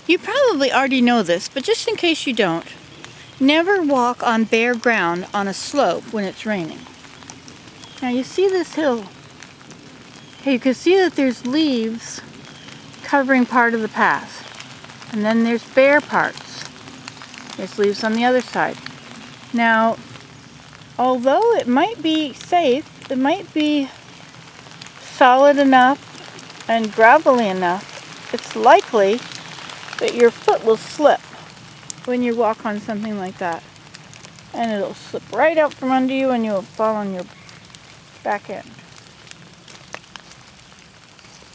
You probably already know this, but just in case you don't, never walk on bare ground on a slope when it's raining. Now you see this hill. Okay, you can see that there's leaves covering part of the path. And then there's bare parts. There's leaves on the other side. Now, although it might be safe, it might be solid enough and gravelly enough, it's likely that your foot will slip when you walk on something like that. And it'll slip right out from under you and you'll fall on your back end.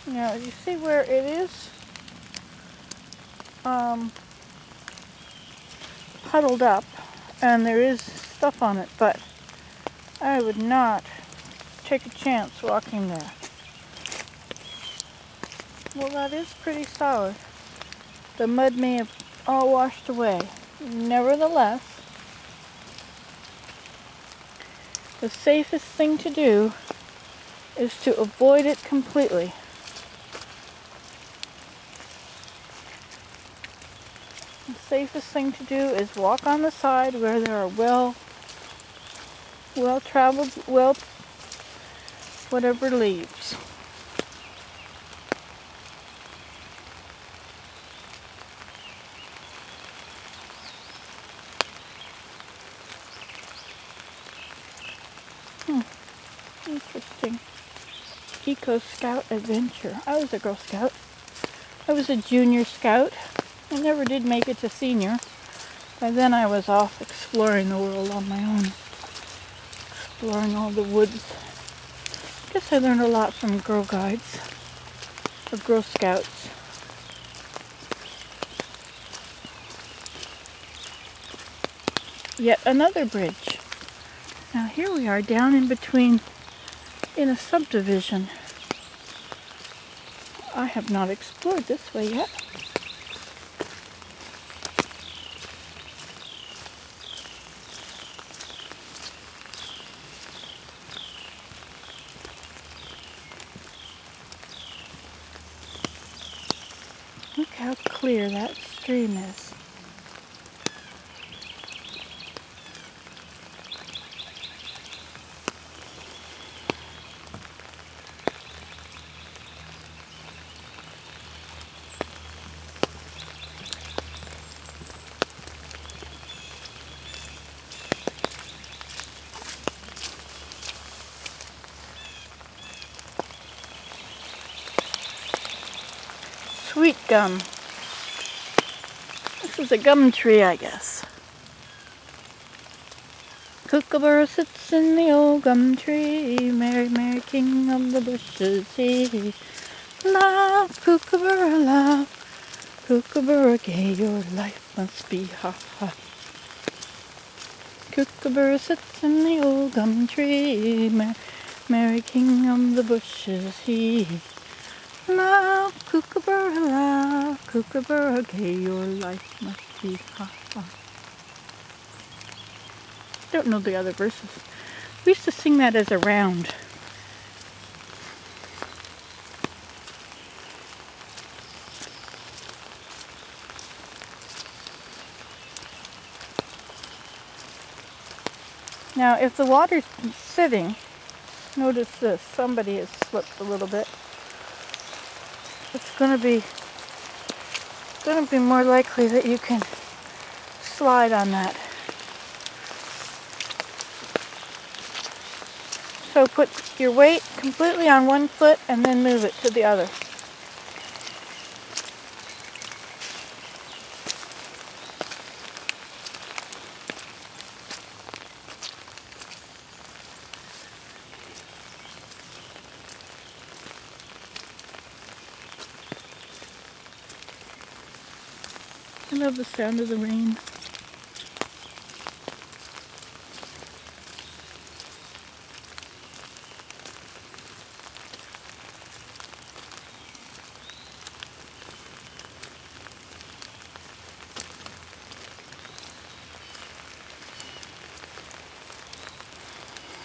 Now, you see where it is puddled up and there is stuff on it, but I would not take a chance walking there. Well, that is pretty solid. The mud may have all washed away. Nevertheless, the safest thing to do is to avoid it completely. The safest thing to do is walk on the side where there are well-traveled, whatever leaves. Interesting. Eco Scout adventure. I was a Girl Scout. I was a junior scout. I never did make it to senior. By then I was off exploring the world on my own. Exploring all the woods. I guess I learned a lot from Girl Guides. Or Girl Scouts. Yet another bridge. Now here we are down in between in a subdivision. I have not explored this way yet. Look how clear that stream is. Sweet gum. This is a gum tree, I guess. Kookaburra sits in the old gum tree, Mary, Mary, king of the bushes, he. Love, Kookaburra, love, Kookaburra gay, your life must be, ha, ha. Kookaburra sits in the old gum tree, Mary, king of the bushes, he. Love, Kookaburra gay, your life must be, ha, ha. Don't know the other verses. We used to sing that as a round. Now, if the water's sitting, notice this, somebody has slipped a little bit. It's going to be more likely that you can slide on that. So put your weight completely on one foot and then move it to the other. I love the sound of the rain.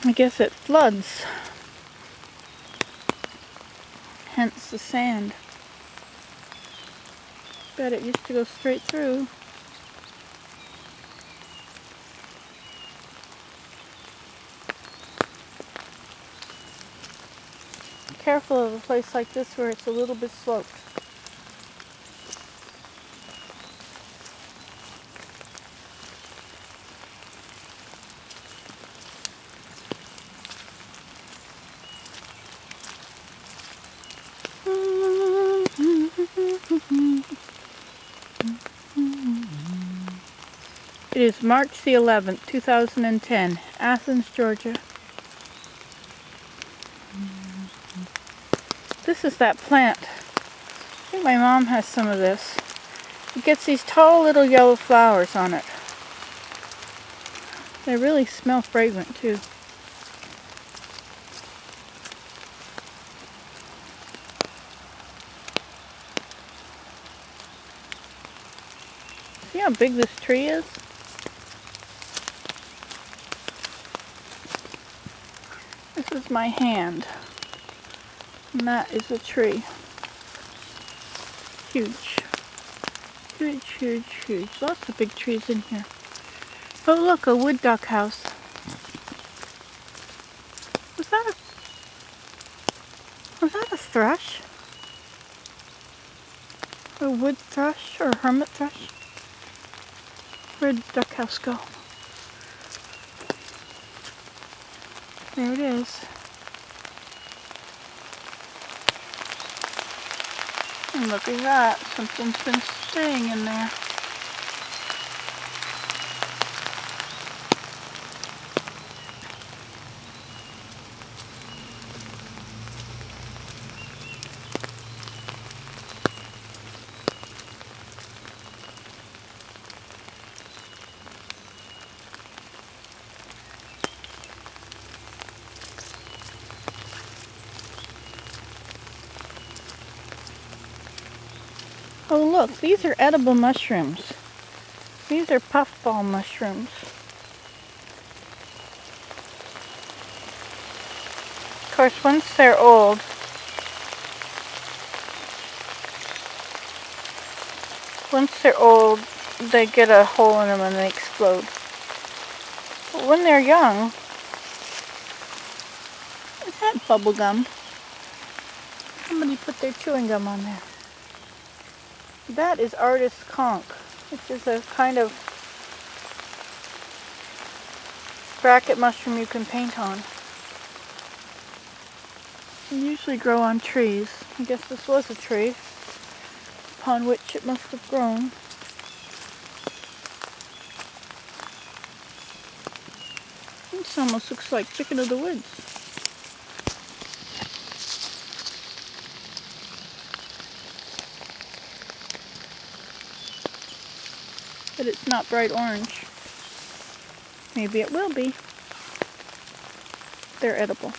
I guess it floods, hence the sand. Bet it used to go straight through. Careful of a place like this where it's a little bit sloped. It is March the 11th, 2010, Athens, Georgia. This is that plant. I think my mom has some of this. It gets these tall little yellow flowers on it. They really smell fragrant too. See how big this tree is? This is my hand. And that is a tree. Huge. Huge, huge, huge. Lots of big trees in here. Oh look, a wood duck house. Was that a thrush? A wood thrush or a hermit thrush? Where'd the duck house go? There it is. And look at that. Something's been staying in there. Oh look, these are edible mushrooms. These are puffball mushrooms. Of course, once they're old, they get a hole in them and they explode. But when they're young, is that bubble gum? Somebody put their chewing gum on there. That is artist conch, which is a kind of bracket mushroom you can paint on. They usually grow on trees. I guess this was a tree upon which it must have grown. This almost looks like chicken of the woods. But it's not bright orange. Maybe it will be. They're edible.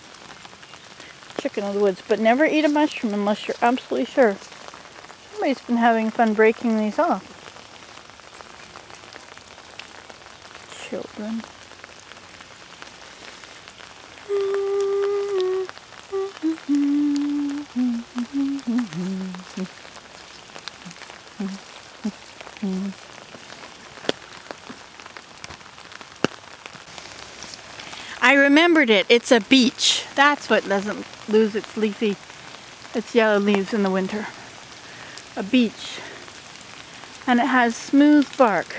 Chicken of the woods. But never eat a mushroom unless you're absolutely sure. Somebody's been having fun breaking these off. Children. I remembered it. It's a beech. That's what doesn't lose its yellow leaves in the winter. A beech. And it has smooth bark.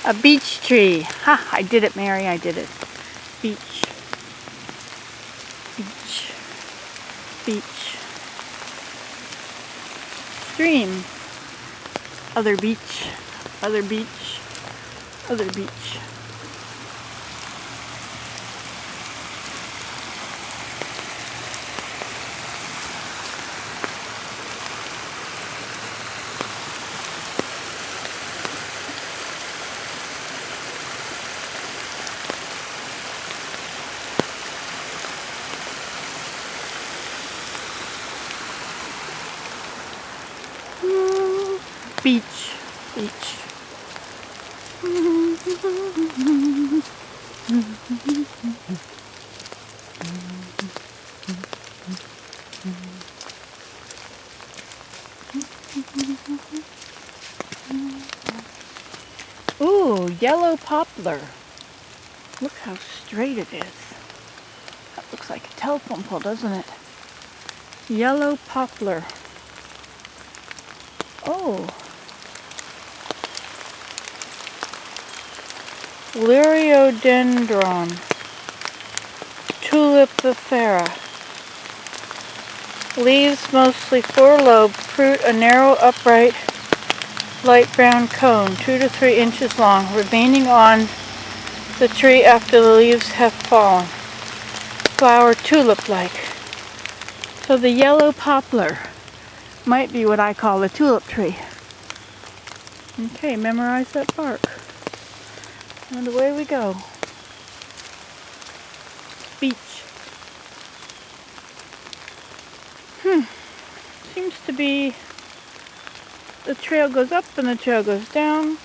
A beech tree. Ha! I did it, Mary. I did it. Beech. Beech. Beech. Stream. Other beach. Other beach. Other beach. Beach, beach. yellow poplar. Look how straight it is. That looks like a telephone pole, doesn't it? Yellow poplar. Oh. Liriodendron. Tulipifera. Leaves mostly four-lobed. Fruit a narrow, upright, light brown cone, 2 to 3 inches long, remaining on the tree after the leaves have fallen. Flower tulip-like. So the yellow poplar might be what I call the tulip tree. Okay, memorize that bark. And away we go. Beach. Seems to be the trail goes up and the trail goes down.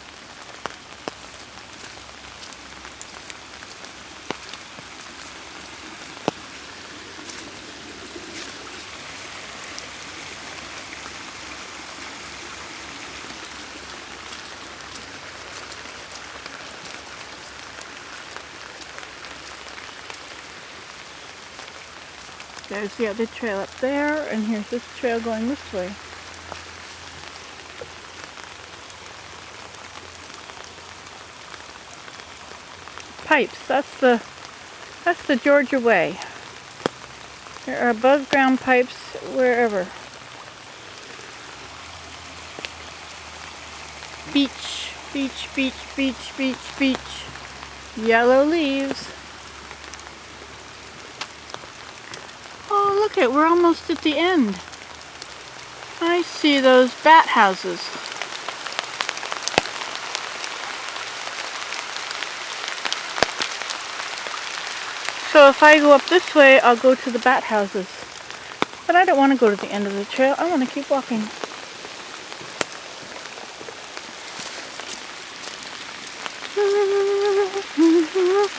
There's the other trail up there, and here's this trail going this way. Pipes, that's the Georgia way. There are above ground pipes wherever. Beach, beach, beach, beach, beach, beach. Yellow leaves. Oh, look it, we're almost at the end. I see those bat houses. So if I go up this way, I'll go to the bat houses. But I don't want to go to the end of the trail. I want to keep walking.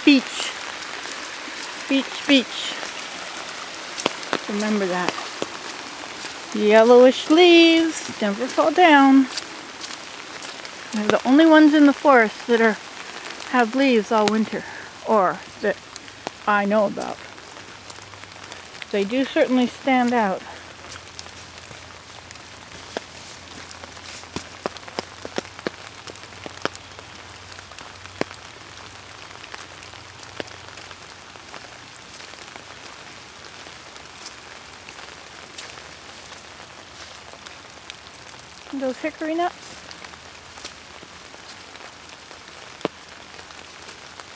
Beach. Beach, beach. Remember that. Yellowish leaves never fall down. They're the only ones in the forest that have leaves all winter, or that I know about. They do certainly stand out. And those hickory nuts.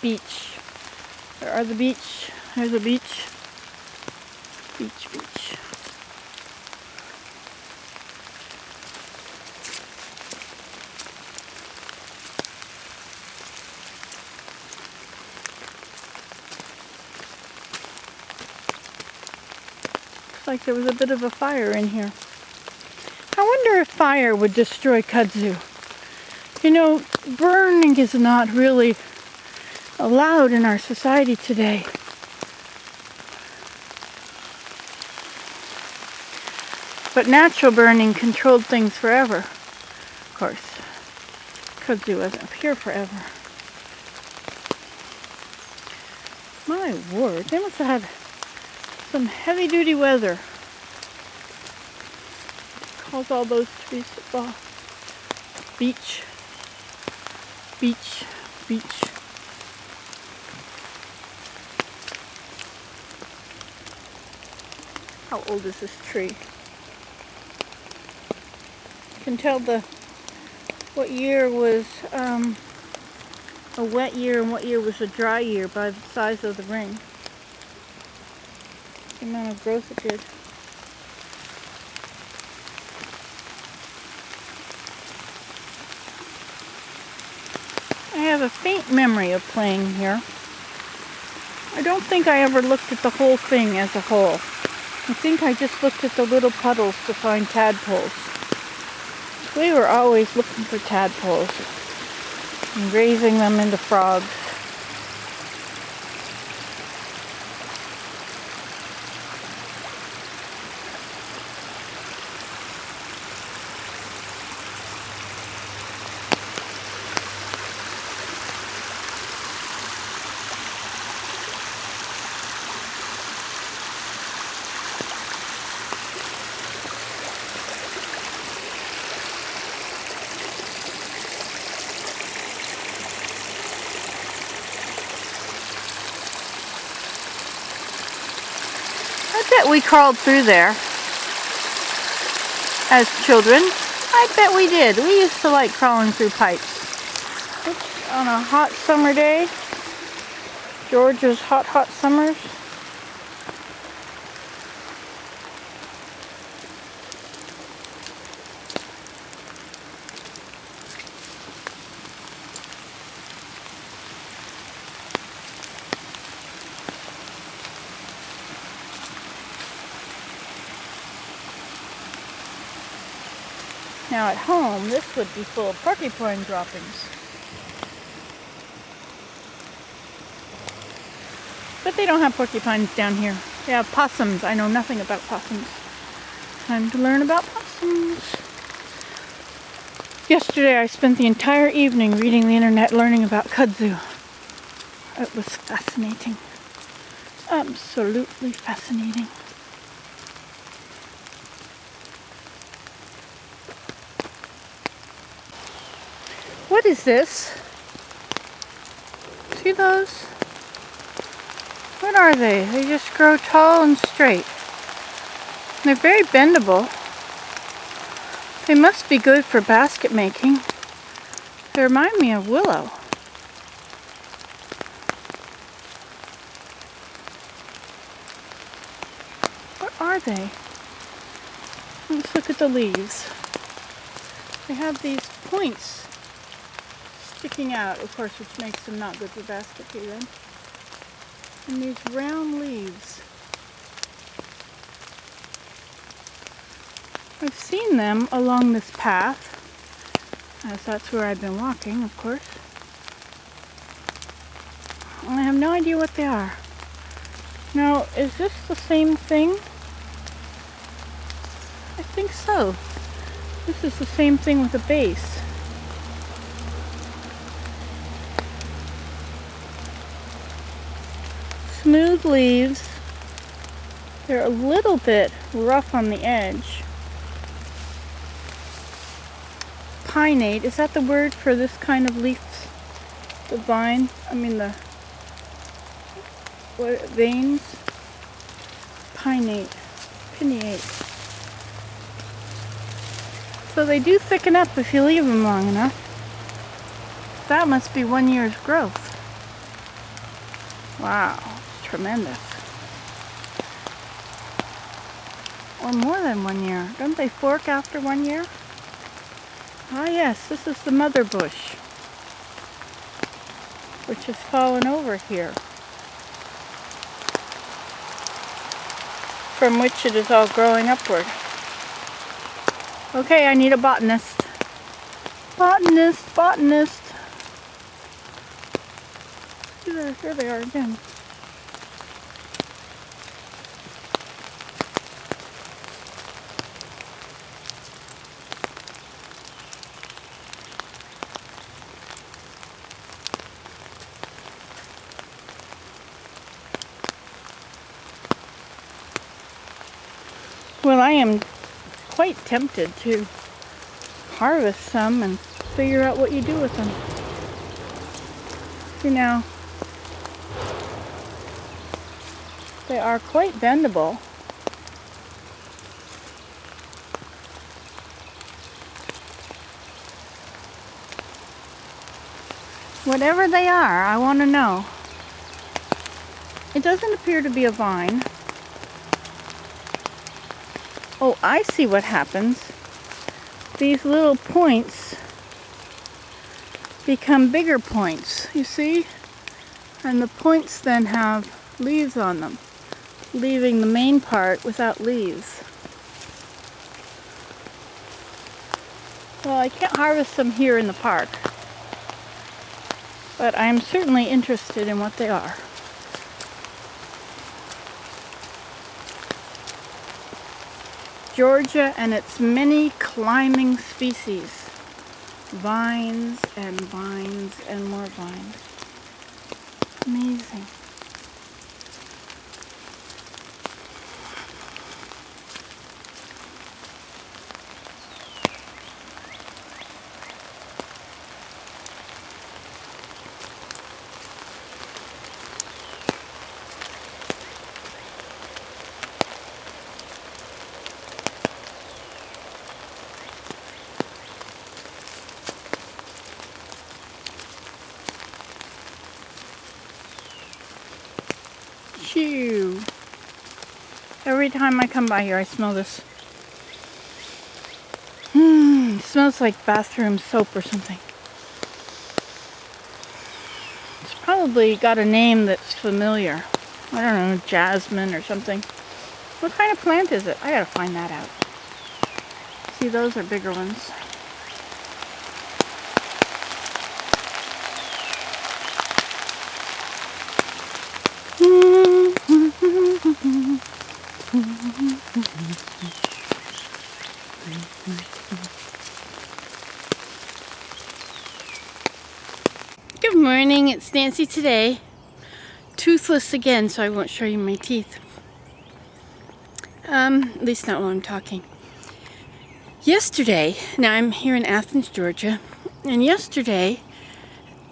Beach. There are the beach. There's a beach. Beach, beach. Looks like there was a bit of a fire in here. I wonder if fire would destroy kudzu. You know, burning is not really allowed in our society today. But natural burning controlled things forever. Of course, kudzu wasn't here forever. My word, they must have had some heavy-duty weather. Cause all those trees to fall. Beach. Beach. Beach. How old is this tree? You can tell what year was a wet year and what year was a dry year by the size of the ring. The amount of growth it did. I have a faint memory of playing here. I don't think I ever looked at the whole thing as a whole. I think I just looked at the little puddles to find tadpoles. We were always looking for tadpoles and raising them into frogs. bet we crawled through there as children. I bet we did. We used to like crawling through pipes. Oops, on a hot summer day. Georgia's hot, hot summers. Now at home, this would be full of porcupine droppings. But they don't have porcupines down here. They have possums. I know nothing about possums. Time to learn about possums. Yesterday I spent the entire evening reading the internet learning about kudzu. It was fascinating. Absolutely fascinating. What is this? See those? What are they? They just grow tall and straight. They're very bendable. They must be good for basket making. They remind me of willow. What are they? Let's look at the leaves. They have these points sticking out, of course, which makes them not good for basket weaving. And these round leaves. I've seen them along this path, as that's where I've been walking, of course. I have no idea what they are. Now, is this the same thing? I think so. This is the same thing with a base. Smooth leaves. They're a little bit rough on the edge. Pinnate, is that the word for this kind of leaf? The vine, the veins? Pinnate. So they do thicken up if you leave them long enough. That must be 1 year's growth. Wow, tremendous. Or more than 1 year. Don't they fork after 1 year? Ah yes, this is the mother bush, which has fallen over here, from which it is all growing upward. Okay, I need a botanist. Botanist. Here they are again. Well, I am quite tempted to harvest some and figure out what you do with them. See now, they are quite bendable. Whatever they are, I want to know. It doesn't appear to be a vine. Oh, I see what happens. These little points become bigger points, you see? And the points then have leaves on them, leaving the main part without leaves. Well, I can't harvest them here in the park, but I'm certainly interested in what they are. Georgia and its many climbing species. Vines and vines and more vines. Amazing. Every time I come by here, I smell this. It smells like bathroom soap or something. It's probably got a name that's familiar. I don't know, jasmine or something. What kind of plant is it? I gotta find that out. See, those are bigger ones. Good morning, it's Nancy today. Toothless again, so I won't show you my teeth. At least not while I'm talking. Yesterday, now I'm here in Athens, Georgia, and yesterday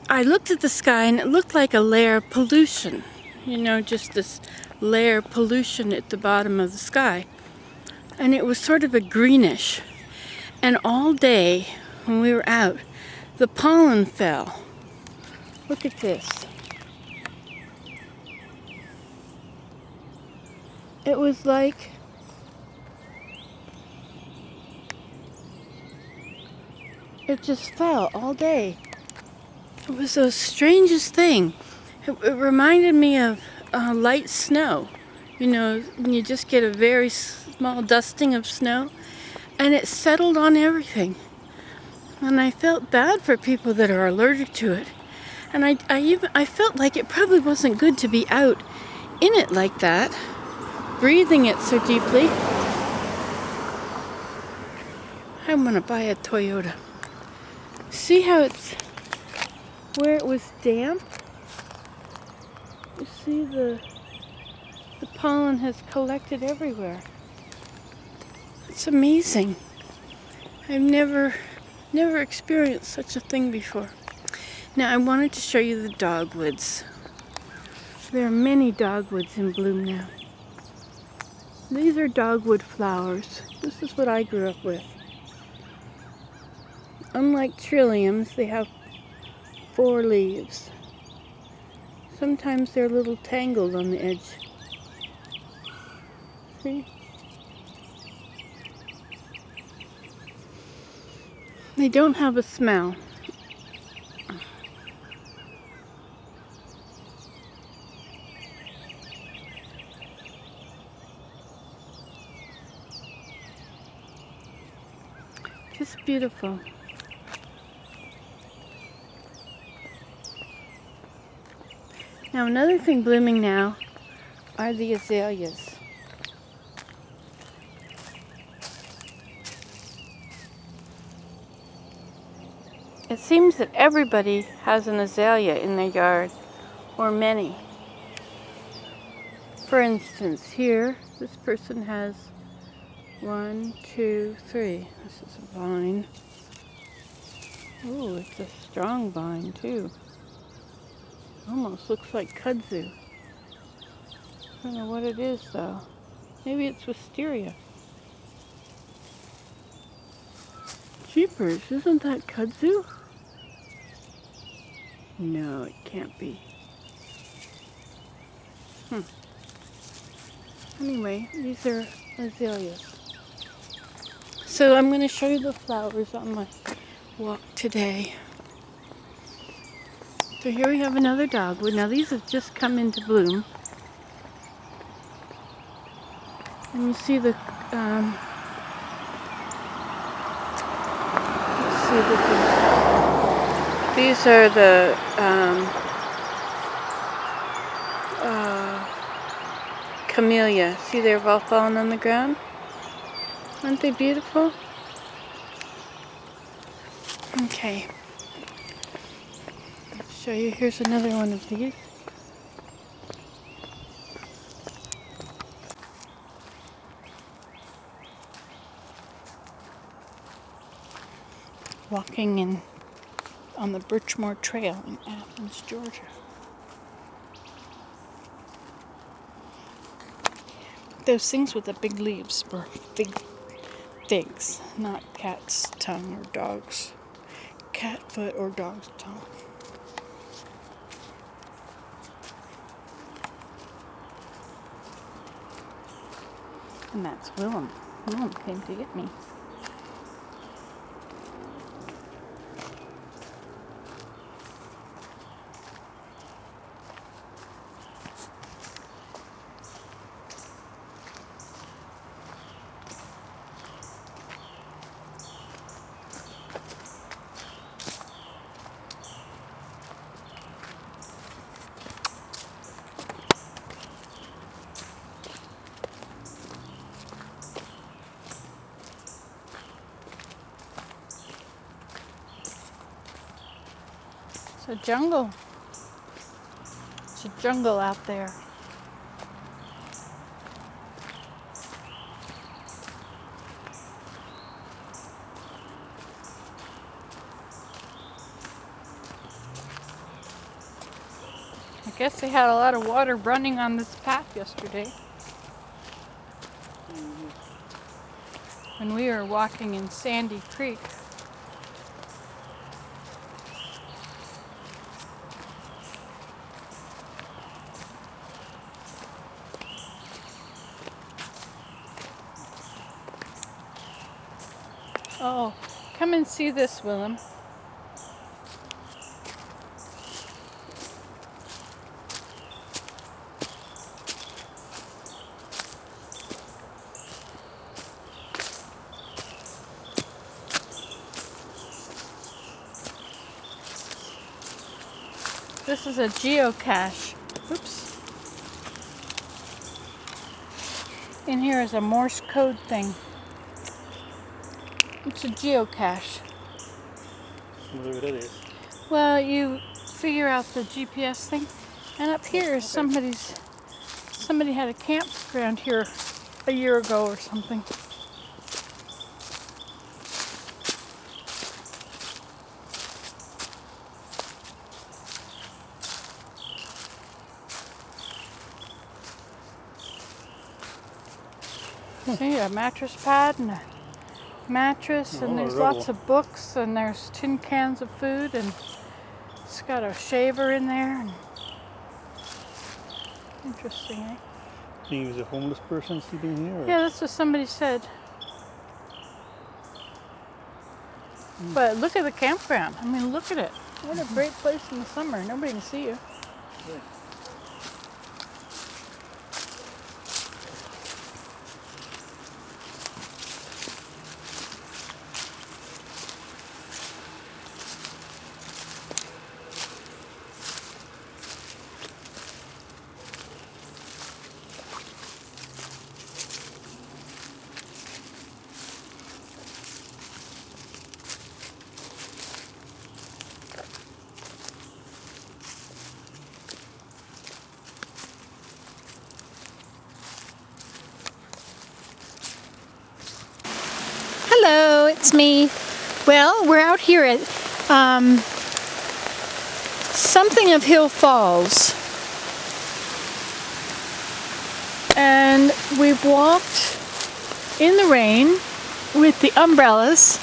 I looked at the sky and it looked like a layer of pollution. You know, just this layer of pollution at the bottom of the sky. And it was sort of a greenish. And all day when we were out, the pollen fell. Look at this. It was like it just fell all day. It was the strangest thing. It reminded me of light snow. You know, when you just get a very small dusting of snow, and it settled on everything. And I felt bad for people that are allergic to it. And I felt like it probably wasn't good to be out in it like that, breathing it so deeply. I'm gonna buy a Toyota. See how it's where it was damp? You see the pollen has collected everywhere. It's amazing. I've never experienced such a thing before. Now I wanted to show you the dogwoods. There are many dogwoods in bloom now. These are dogwood flowers. This is what I grew up with. Unlike trilliums, they have 4 leaves. Sometimes they're a little tangled on the edge. See? They don't have a smell. Just beautiful. Now another thing blooming now are the azaleas. It seems that everybody has an azalea in their yard, or many. For instance, here, this person has 1, 2, 3. This is a vine. Oh, it's a strong vine too. Almost looks like kudzu. I don't know what it is though. Maybe it's wisteria. Jeepers, isn't that kudzu? No, it can't be. Anyway, these are azaleas. So I'm going to show you the flowers on my walk today. So here we have another dogwood. Now these have just come into bloom. And you see the, these are the camellia. See, they've all fallen on the ground. Aren't they beautiful? Okay. I'll show you. Here's another one of these. Walking on the Birchmore Trail in Athens, Georgia. Those things with the big leaves were big figs, not cat's tongue or dog's cat foot or dog's tongue. And that's Willem. Willem came to get me. It's a jungle. It's a jungle out there. I guess they had a lot of water running on this path yesterday. When we were walking in Sandy Creek. Oh, come and see this, Willem. This is a geocache. Oops. In here is a Morse code thing. It's a geocache. Whatever that is. Well, you figure out the GPS thing. And up here is somebody had a campground here a year ago or something. See, a mattress pad and a mattress, and there's lots of books, and there's tin cans of food, and it's got a shaver in there. And interesting, eh? He was a homeless person sleeping here? Or? Yeah, that's what somebody said. But look at the campground. I mean, look at it. What a great place in the summer. Nobody can see you. Yeah. Hello, it's me. Well, we're out here at something of Hill Falls. And we've walked in the rain with the umbrellas,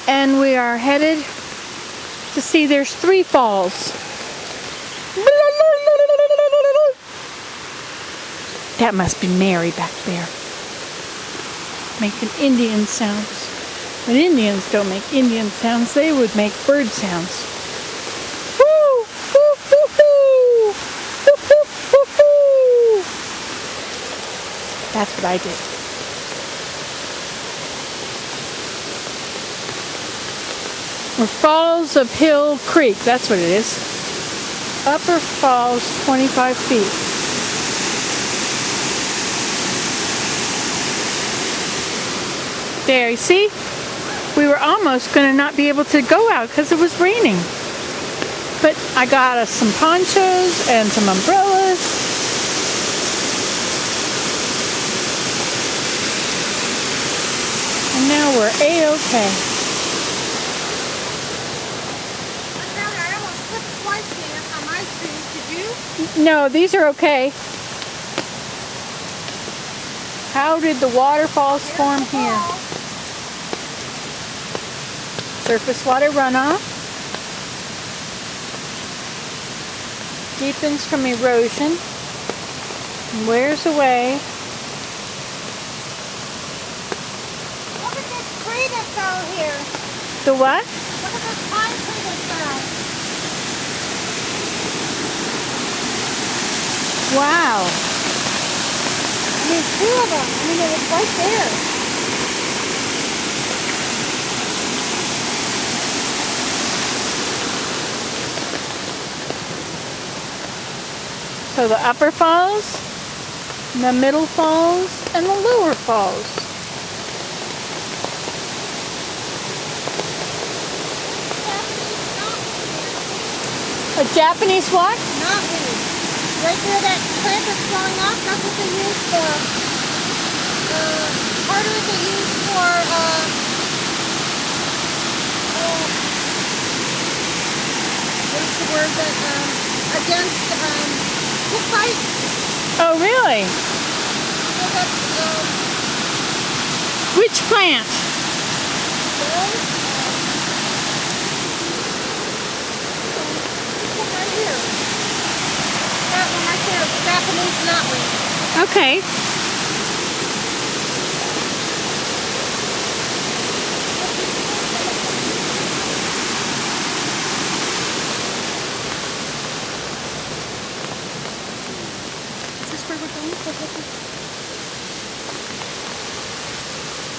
and we are headed to see there's 3 falls. That must be Mary back there, making Indian sounds. But Indians don't make Indian sounds, they would make bird sounds. Woo! Woo! Woo! Woo! Woo! Woo! Woo! Woo! That's what I did. Or Falls of Hill Creek, that's what it is. Upper Falls, 25 feet. There, you see? We were almost going to not be able to go out because it was raining. But I got us some ponchos and some umbrellas. And now we're A-okay. I almost slipped twice there on my shoes. Did you? No, these are okay. How did the waterfalls form here? Surface water runoff. Deepens from erosion. And wears away. tree that fell here. The what? Look at this pine tree that fell. Wow. I mean, two of them. I mean, it was right there. So the upper falls, the middle falls, and the lower falls. A Japanese what? Knotweed. Right there, that plant that's growing off, that's what they use for, part of it they use for, what's the word that, against, tick bites. Oh, really? So that's, Which plant? this one right here. That one right there, Japanese knotweed. Okay. Is this where we're going?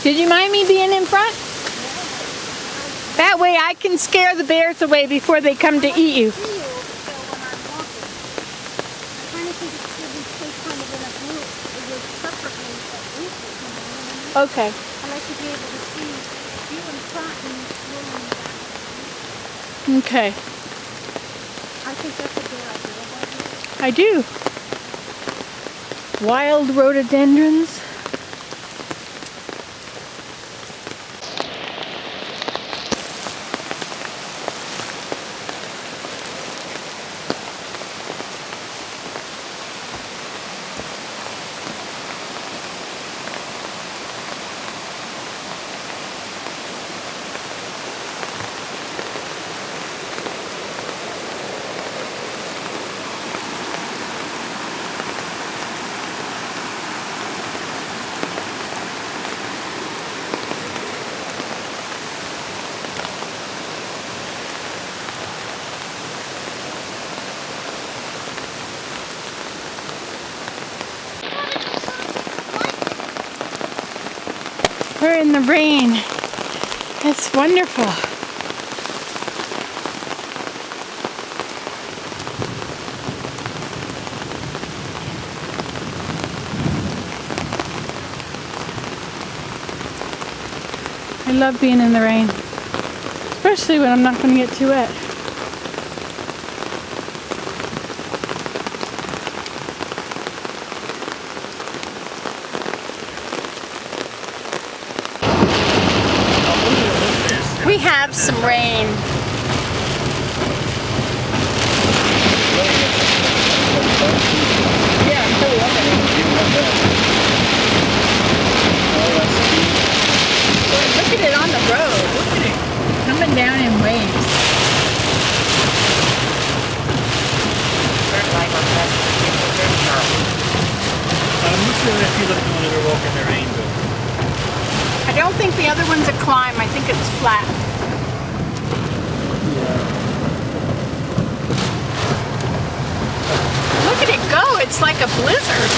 Did you mind me being in front? That way I can scare the bears away before they come to eat you. See you so when I'm walking. I'm trying to think it should be placed kind of in a group. It would separately a group, you know. Okay. I like to be able to see you in front and you in the back. Okay. I think that's a good idea. I do. Wild rhododendrons. We're in the rain. It's wonderful. I love being in the rain, especially when I'm not going to get too wet. We have some rain. Look at it on the road. Look at it coming down in waves. I'm not sure if you look when they're walking the rain though. I don't think the other one's a climb. I think it's flat. Look at it go. It's like a blizzard.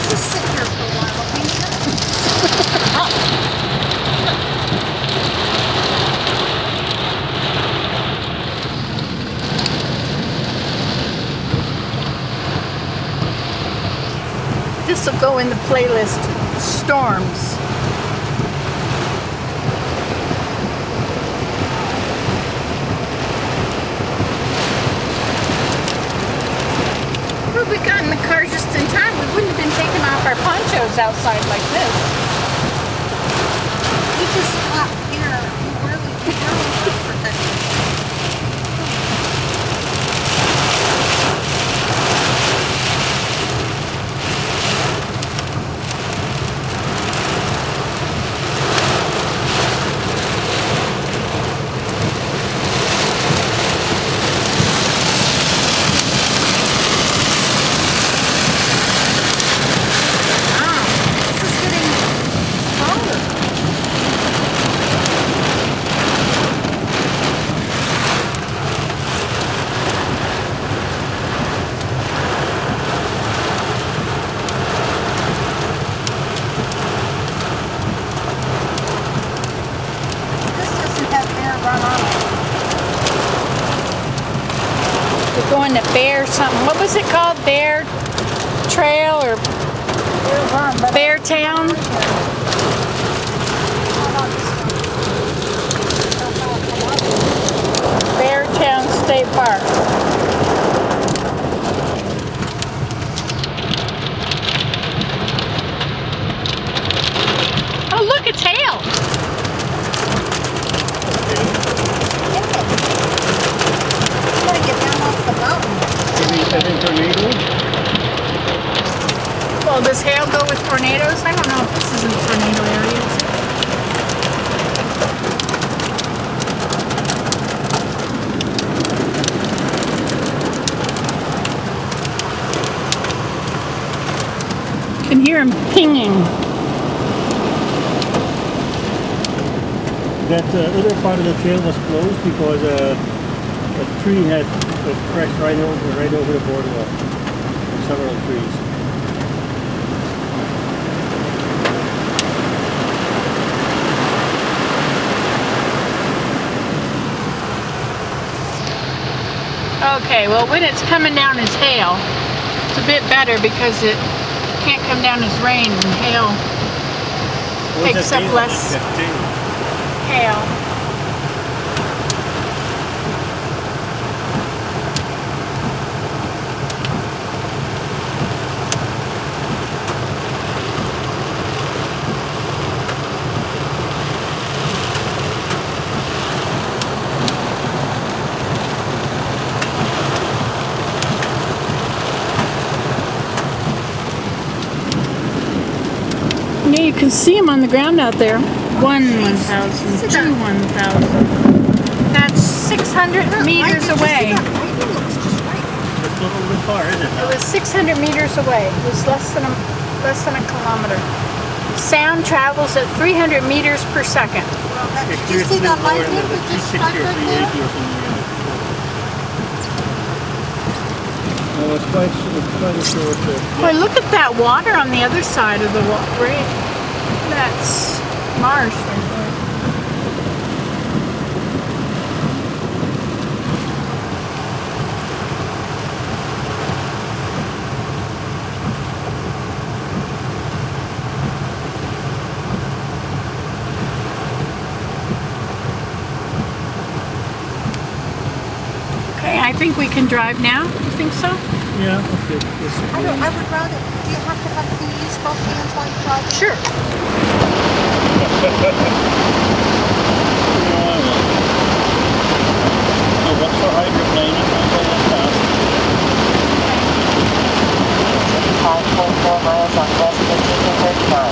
Just sit here for a while, This will go in the playlist Storms. Well, we got in the car just in time. We wouldn't have been taking off our ponchos outside like this. we just got here. We really got protected. at Bear something. What was it called? Bear Trail or Bear Town? Bear Town State Park. Oh, look, a tail. Gotta get down off the mountain. Maybe it's in tornado. Well, does hail go with tornadoes? I don't know if this is in tornado areas. You can hear him pinging. That other part of the trail was closed because a tree had crashed right over the boardwalk. Several trees. Okay, well, when it's coming down as hail, it's a bit better because it can't come down as rain, and hail takes up less hail. Yeah, you can see them on the ground out there. 1,000, 1,000. That's 600 meters away. It's not a little far, is it? It was 600 meters away. It was less than a kilometer. Sound travels at 300 meters per second. Did you see that lightning that just struck right there? No, it's quite a short. Boy, look at that water on the other side of the right? That's marsh right there. Okay, I think we can drive now. You think so? Yeah, okay. I would rather, do you have to have to use both hands while you're driving? Sure. So what's for hydroplaning? I'll go that fast. 5.4 miles on West Virginia 39.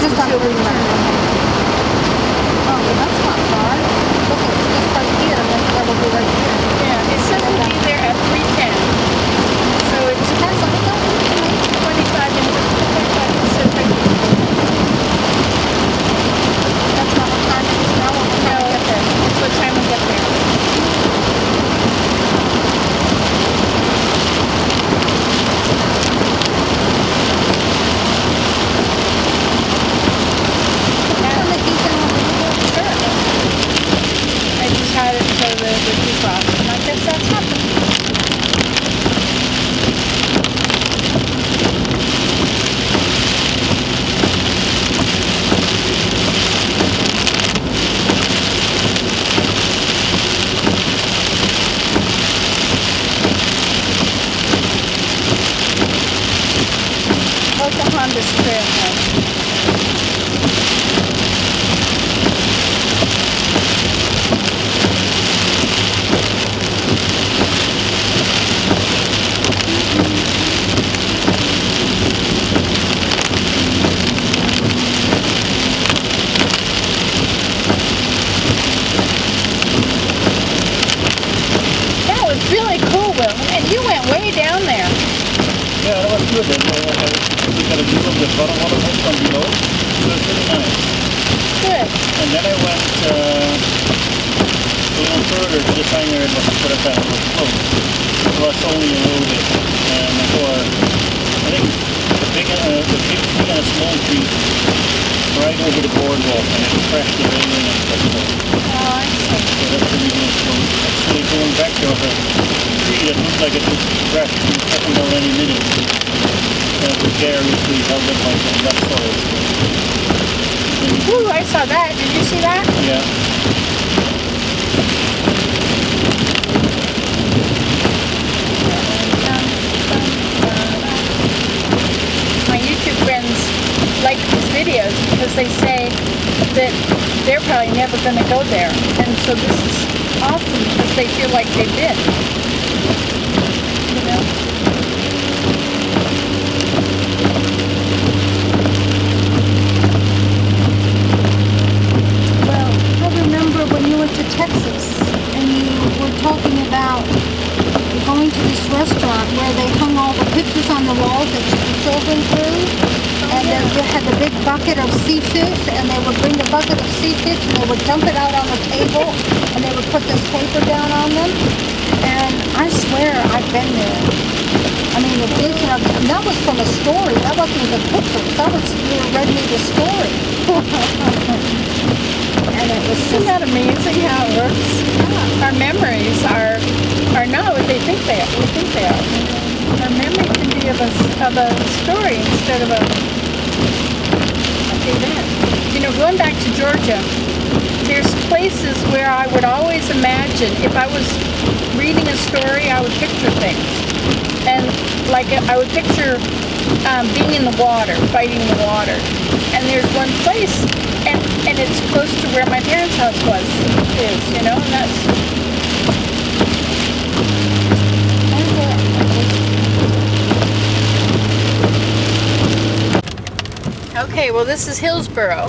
Just on until we 39. turn. Oh, well, that's not far. Look, it's just right here, and then that'll be right here. Yeah, it says we'll be there at 3:10. So it's Depends on the 25 minutes. 25 minutes. So right here. That's not what time it is now. What time No, we get there? it's what time we get there. Turn the heat down a little bit. Sure. I just had it so the defrost, and I guess that's happened. Pocahontas Trailhead. That was really cool, Will, and you went way down there. Yeah, that was good. And, we got a view of the bottom waterfall from below. It was really nice. Good. And then I went a little further to the time where it was for the time it was closed. It was only a little bit. And I saw, I think, the big tree and a small tree right over the boardwalk, and it crashed the railing and stuff. Oh, I see. So that's the reason it's closed. Actually, going back there was a tree that looked like it would crash in any minute. It was variously held up by some rough soil. Ooh, I saw that. Did you see that? Yeah. My YouTube friends like these videos because they say that they're probably never going to go there. And so this is awesome because they feel like they've been. You know? Well, I remember when you went to Texas and you were talking about going to this restaurant where they hung all the pictures on the walls that took the children through. And then they had the big bucket of sea fish, and they would bring the bucket of sea fish and they would dump it out on the table, and they would put this paper down on them. And I swear I've been there. I mean, the vision of and that was from a story. That wasn't even pictures. That was you read me the story. And it was Isn't just that amazing how it works? Our memories are not what we think they are. Our memory can be of a story instead of a event. You know, going back to Georgia, there's places where I would always imagine if I was reading a story, I would picture things. And like I would picture being in the water, fighting the water. And there's one place, and it's close to where my parents' house is, you know, and that's. Okay, well this is Hillsboro.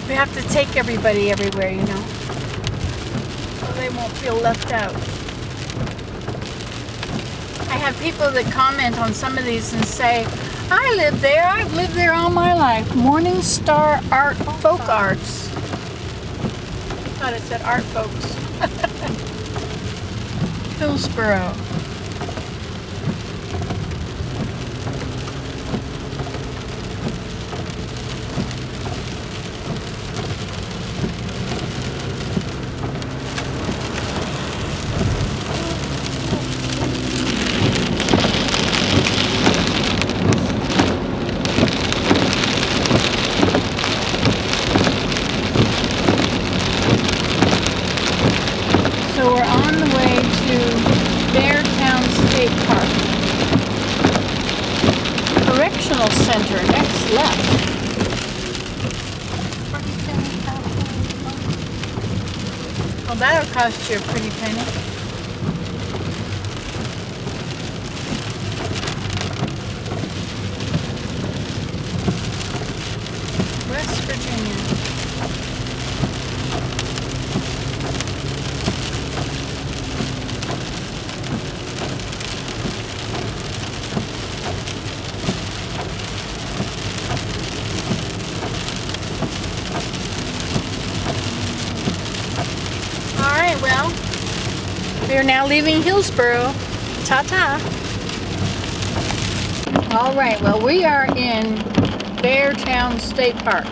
We have to take everybody everywhere, you know, so they won't feel left out. I have people that comment on some of these and say, I live there, I've lived there all my life. Morning Star Art Folk Arts. I thought it said art folks. Hillsboro. So we're on the way to Beartown State Park. Correctional Center, next left. Well, that'll cost you a pretty penny. We are now leaving Hillsboro. Ta-ta. All right, well, we are in Beartown State Park.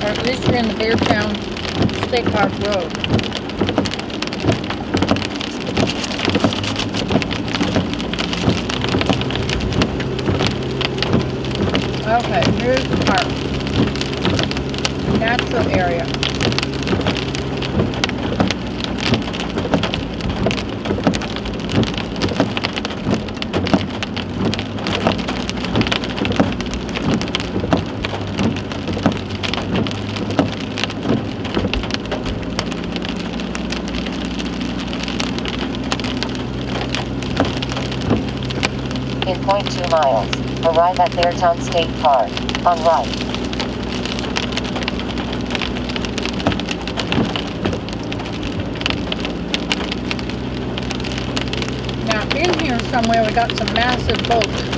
Or at least we're in the Beartown State Park Road. Okay, here's the park. Natural area. In 0.2 miles, arrive at Beartown State Park, on right. Now in here somewhere we got some massive boulders.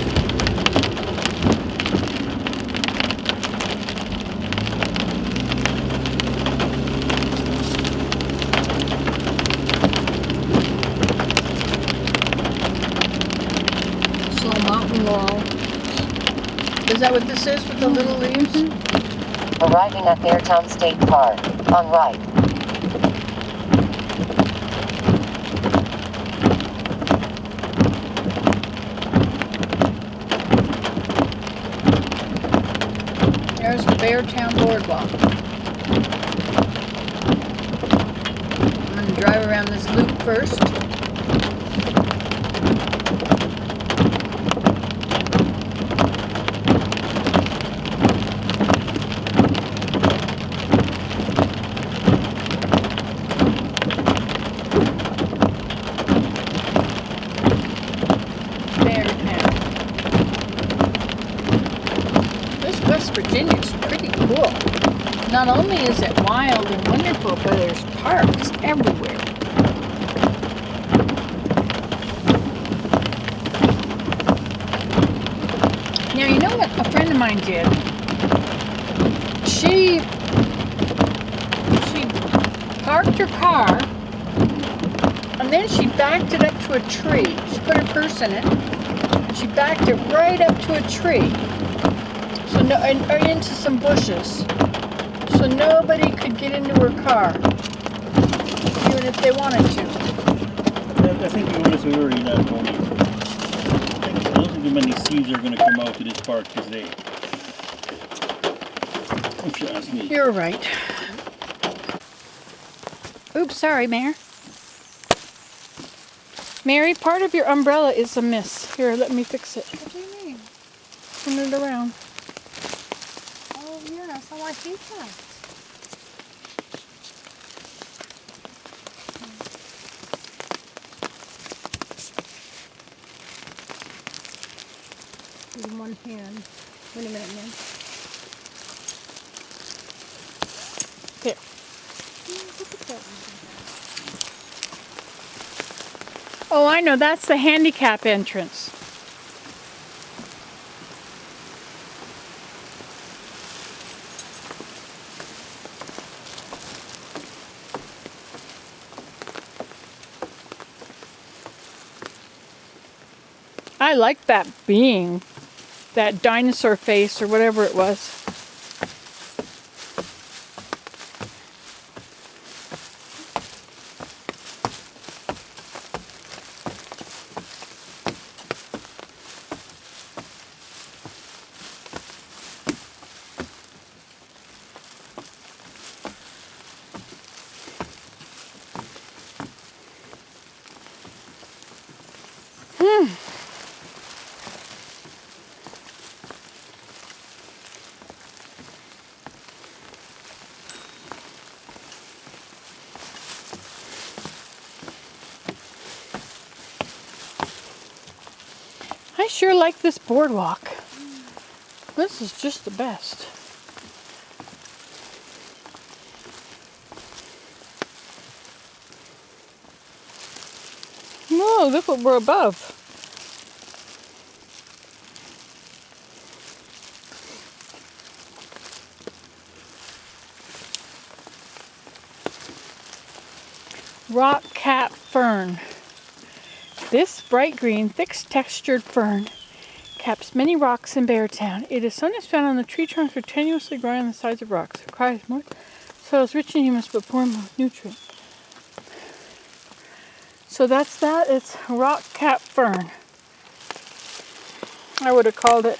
Slow mountain laurel. Is that what this is with the little leaves? Arriving at Beartown State Park, on right. There's the Beartown Boardwalk. I'm going to drive around this loop first. West Virginia is pretty cool. Not only is it wild and wonderful, but there's parks everywhere. Now, you know what a friend of mine did? She parked her car and then she backed it up to a tree. She put her purse in it and she backed it right up to a tree. So and into some bushes, so nobody could get into her car, even if they wanted to. I think we already that morning. I don't think many seeds are going to come out to this park today. If you ask me. You're right. Oops, sorry, Mayor. Mary, part of your umbrella is amiss. Here, let me fix it. What do you mean? Turn it around. Oh, yes. Oh, I hate that. In one hand. Wait a minute, man. Here. Look at that. Oh, I know. That's the handicap entrance. I like that being, that dinosaur face or whatever it was. I sure like this boardwalk. This is just the best. Whoa, look what we're above. Rock cap fern. This bright green, thick-textured fern caps many rocks in Beartown. It is sometimes found on the tree trunks or tenuously growing on the sides of rocks. It requires more soils rich in humus but poor in nutrient. So that's that. It's rock cap fern. I would have called it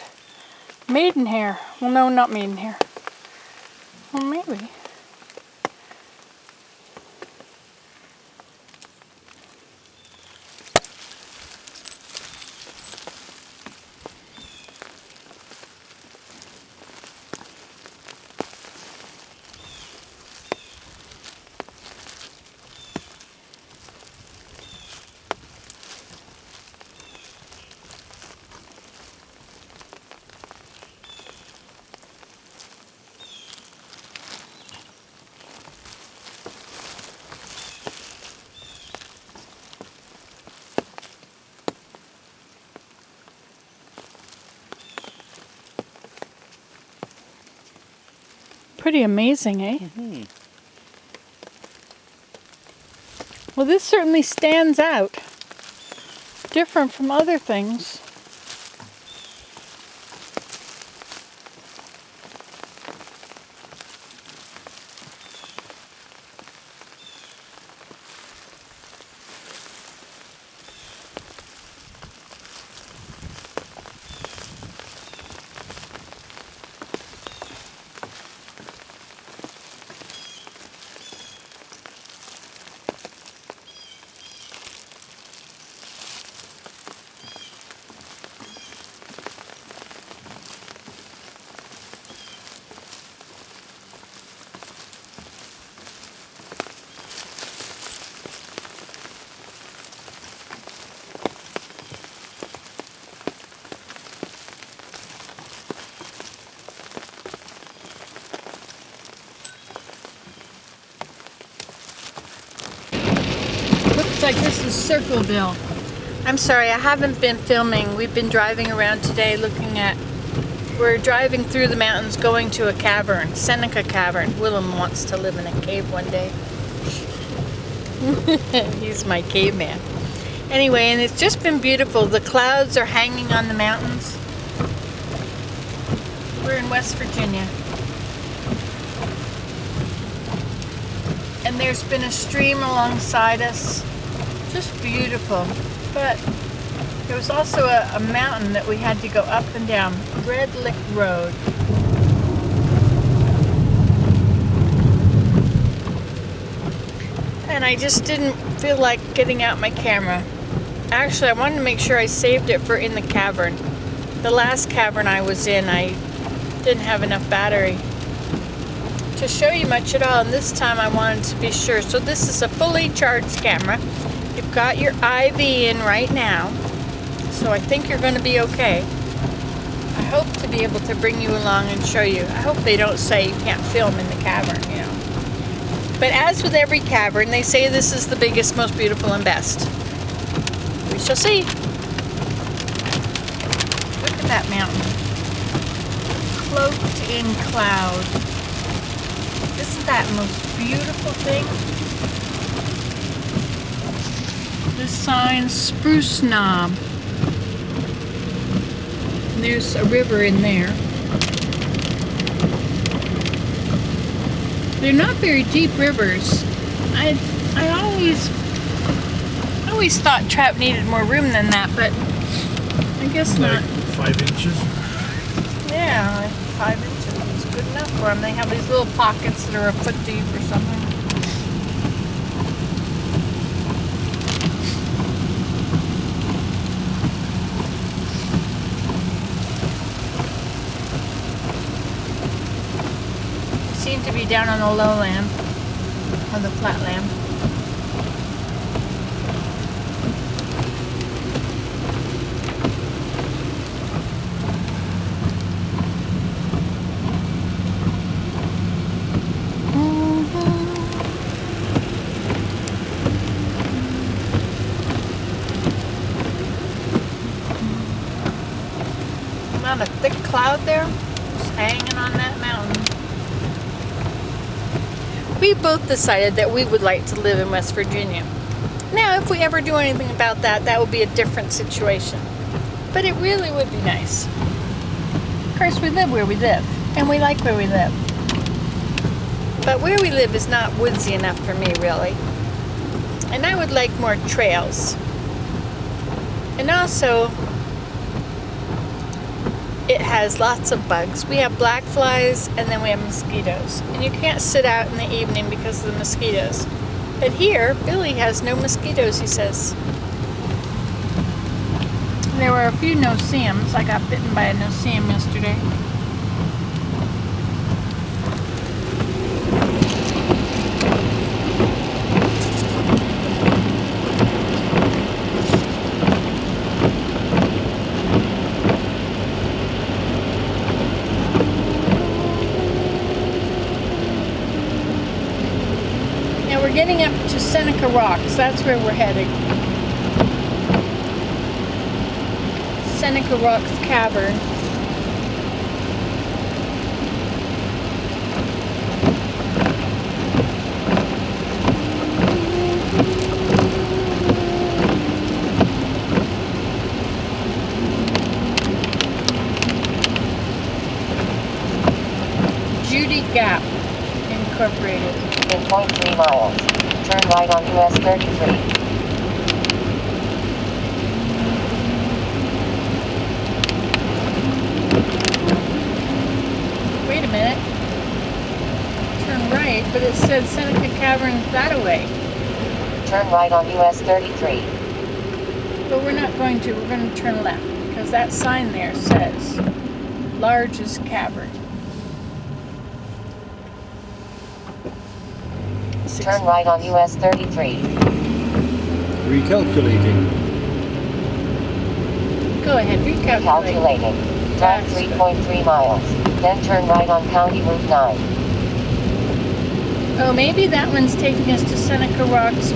maidenhair. Well, no, not maidenhair. Well, maybe. Pretty amazing, eh? Mm-hmm. Well, this certainly stands out. Different from other things. Looks like this is Circleville. I'm sorry, I haven't been filming. We've been driving around today looking at... We're driving through the mountains going to a cavern, Seneca Cavern. Willem wants to live in a cave one day. He's my caveman. Anyway, and it's just been beautiful. The clouds are hanging on the mountains. We're in West Virginia. And there's been a stream alongside us. Just beautiful. But there was also a mountain that we had to go up and down. Red Lick Road. And I just didn't feel like getting out my camera. Actually, I wanted to make sure I saved it for in the cavern. The last cavern I was in, I didn't have enough battery to show you much at all, and this time I wanted to be sure. So this is a fully charged camera. You've got your IV in right now, so I think you're going to be okay. I hope to be able to bring you along and show you. I hope they don't say you can't film in the cavern, you know. But as with every cavern, they say this is the biggest, most beautiful, and best. We shall see. Look at that mountain. Cloaked in cloud. Isn't that the most beautiful thing? This sign, Spruce Knob. And there's a river in there. They're not very deep rivers. I always thought trout needed more room than that, but I guess Like not. 5 inches. Yeah, like 5 inches is good enough for them. They have these little pockets that are a foot deep or something. Seem to be down on the lowland, or the flatland. not a thick cloud there, just hanging on that mountain. We both decided that we would like to live in West Virginia. Now, if we ever do anything about that, that would be a different situation. But it really would be nice. Of course, we live where we live, and we like where we live. But where we live is not woodsy enough for me, really. And I would like more trails. And also, it has lots of bugs. We have black flies, and then we have mosquitoes. And you can't sit out in the evening because of the mosquitoes. But here, Billy has no mosquitoes, he says. There were a few no-see-ums. I got bitten by a no-see-um yesterday. Now we're getting up to Seneca Rocks. That's where we're heading. Seneca Rocks Cavern. Judy Gap Incorporated. In 0.3 miles. Turn right on US 33. Wait a minute. Turn right, but it said Seneca Caverns that way. Turn right on US 33. But we're not going to. We're going to turn left because that sign there says largest cavern. Turn right on US 33. Recalculating. Go ahead, recalculate. Calculating. Drive 3.3 miles. Then turn right on County Route 9. Oh, maybe that one's taking us to Seneca Rocks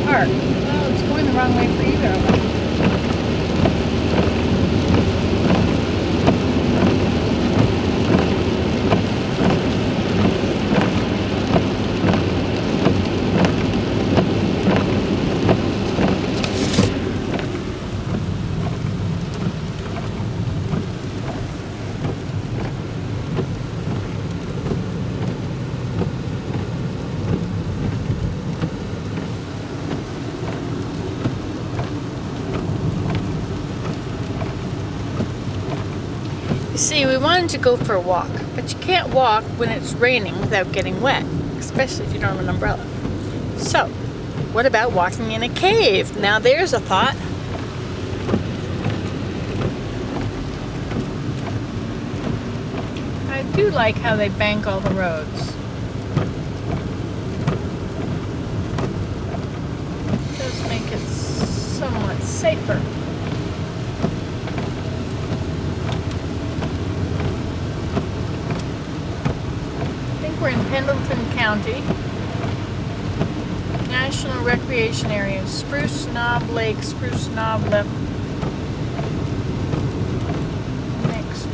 Park. Oh, it's going the wrong way for either of them. You see, we wanted to go for a walk, but you can't walk when it's raining without getting wet, especially if you don't have an umbrella. So, what about walking in a cave? Now there's a thought. I do like how they bank all the roads. It does make it somewhat safer. We're in Pendleton County. National Recreation Area. Spruce Knob Lake, Spruce Knob Lake. Next.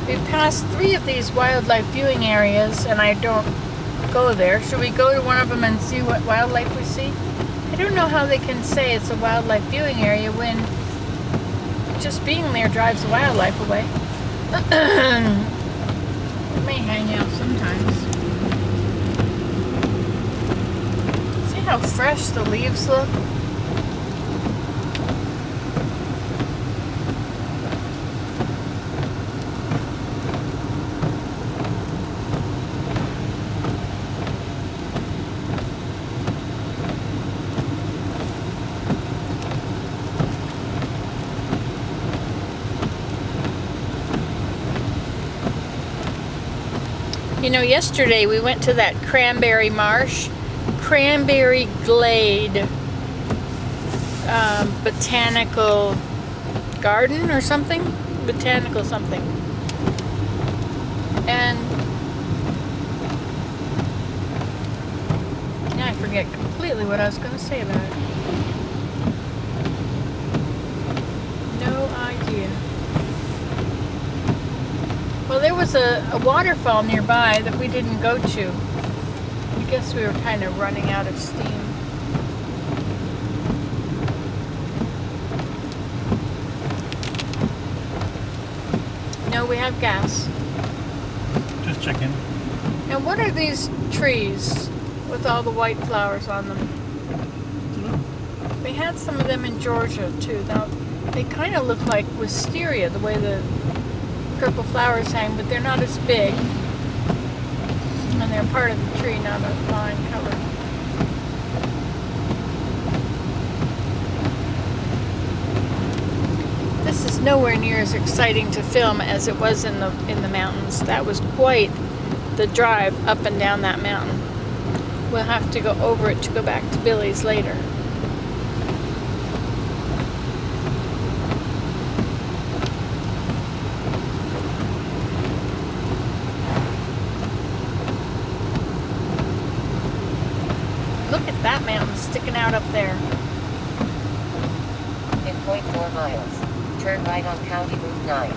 We've passed 3 of these wildlife viewing areas, and I don't go there. Should we go to one of them and see what wildlife we see? I don't know how they can say it's a wildlife viewing area when just being there drives the wildlife away. It may hang out sometimes. See how fresh the leaves look? You know, yesterday we went to that Cranberry Marsh, Cranberry Glade Botanical Garden or something? Botanical something. And now I forget completely what I was going to say about it. No idea. Well, there was a waterfall nearby that we didn't go to. I guess we were kind of running out of steam. No, we have gas. Just checking. Now, what are these trees with all the white flowers on them? We had some of them in Georgia too. Now, they kind of look like wisteria, the way the purple flowers hang, but they're not as big. And they're part of the tree, not a vine cover. This is nowhere near as exciting to film as it was in the mountains. That was quite the drive up and down that mountain. We'll have to go over it to go back to Billy's later. Look at that mountain sticking out up there. In 0.4 miles, turn right on County Route 9.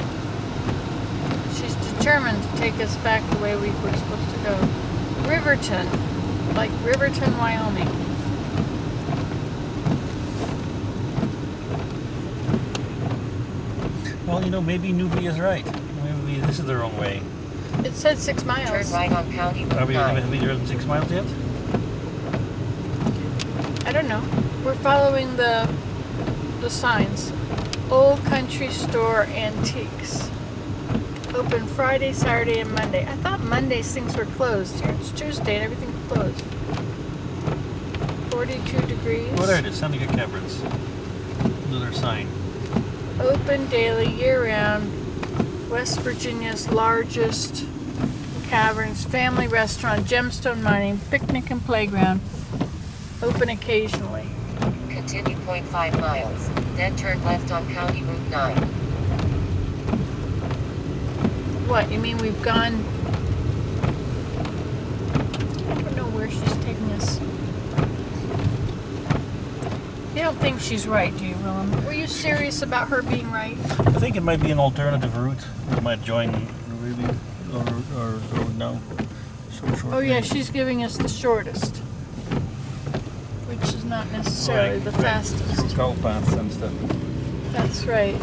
She's determined to take us back the way we were supposed to go. Riverton, like Riverton, Wyoming. Well, you know, maybe Newbie is right. Maybe this is the wrong way. It said 6 Turn miles. right on County Route Have we 9. driven 6 miles yet? I don't know. We're following the signs. Old Country Store Antiques. Open Friday, Saturday, and Monday. I thought Mondays things were closed here. It's Tuesday and everything's closed. 42 degrees. Oh, there it is. Sandiger Caverns. Another sign. Open daily, year-round. West Virginia's largest caverns, family restaurant, gemstone mining, picnic and playground. Open occasionally. Continue 0.5 miles, then turn left on County Route 9. What, you mean we've gone... I don't know where she's taking us. You don't think she's right, do you, Willem? Were you serious about her being right? I think it might be an alternative route. We might join really or road now. So short. Oh yeah, she's giving us the shortest. Which is not necessarily the fastest. Through cow paths and stuff. That's right.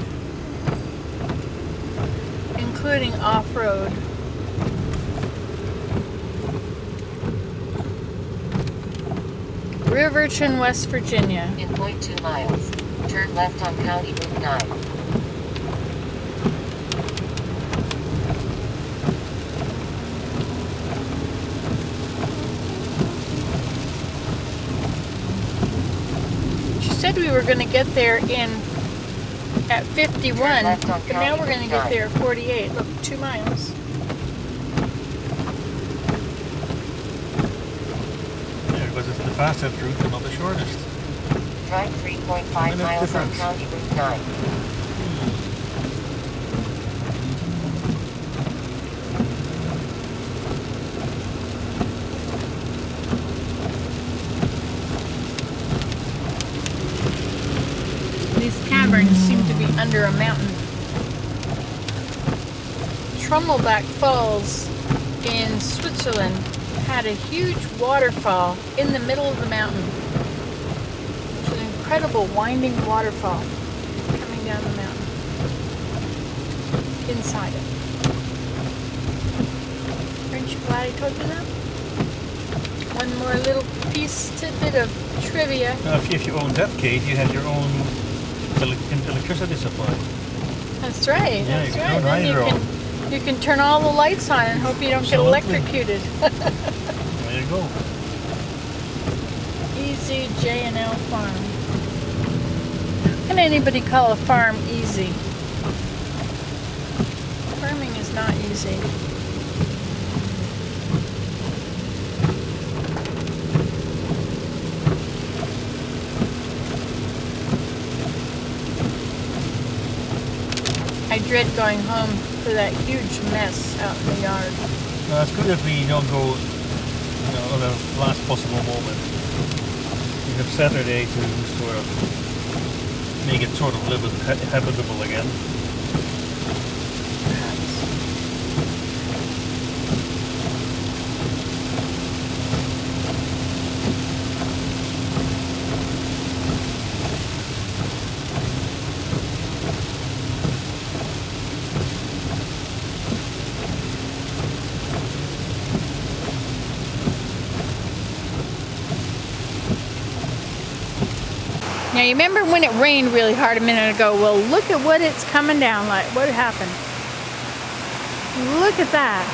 Including off-road. Riverton, West Virginia. In 0.2 miles, turn left on County Route 9. She said we were going to get there at 51, but now we're going to get there at 48. Look, 2 miles. Yeah, because it's the fastest route and not the shortest. Drive 3.5 Minute miles difference. on County Route 9. These caverns seem to be under a mountain. Trummelbach Falls in Switzerland had a huge waterfall in the middle of the mountain. It's an incredible winding waterfall coming down the mountain. Inside it. Aren't you glad I told you that? One more little tidbit of trivia. Now, if you own that cave, you have your own electricity supply. That's right. Yeah, That's you right. can Then hydro. you can turn all the lights on and hope you don't get Absolutely. electrocuted. There you go. Easy J&L Farm. How can anybody call a farm easy? Farming is not easy. I I dread going home to that huge mess out in the yard. No, it's good that we don't go, on the last possible moment. We have Saturday to sort of make it sort of a little bit habitable again. Now you remember when it rained really hard a minute ago? Well, look at what it's coming down like. What happened? Look at that.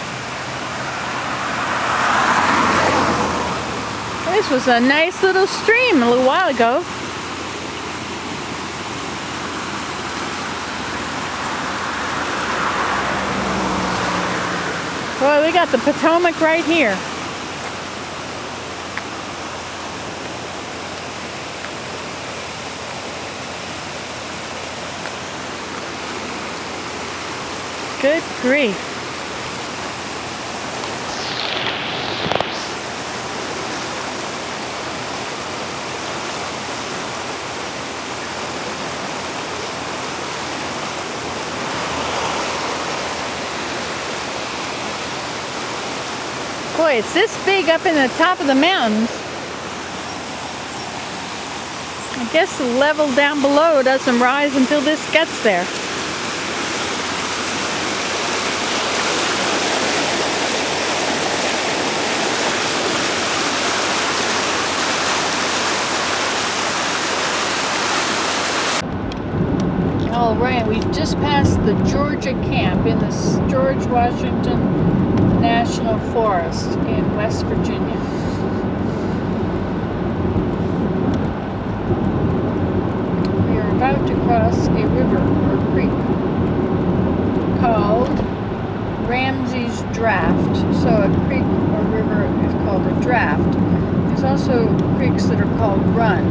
This was a nice little stream a little while ago. Boy, we got the Potomac right here. Good grief. Boy, it's this big up in the top of the mountains. I guess the level down below doesn't rise until this gets there. All right, we've just passed the Georgia camp in the George Washington National Forest in West Virginia. We are about to cross a river or creek called Ramsey's Draft. So a creek or river is called a draft. There's also creeks that are called run.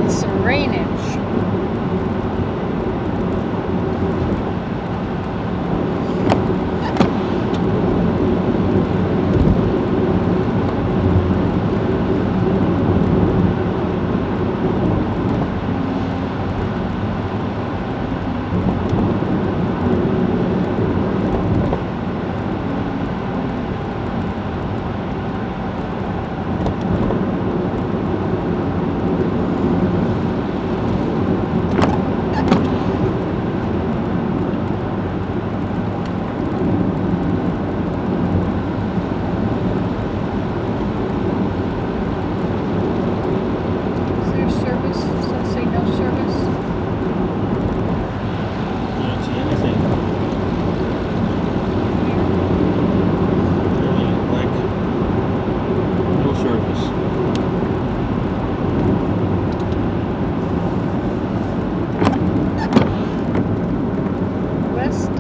Some rainage.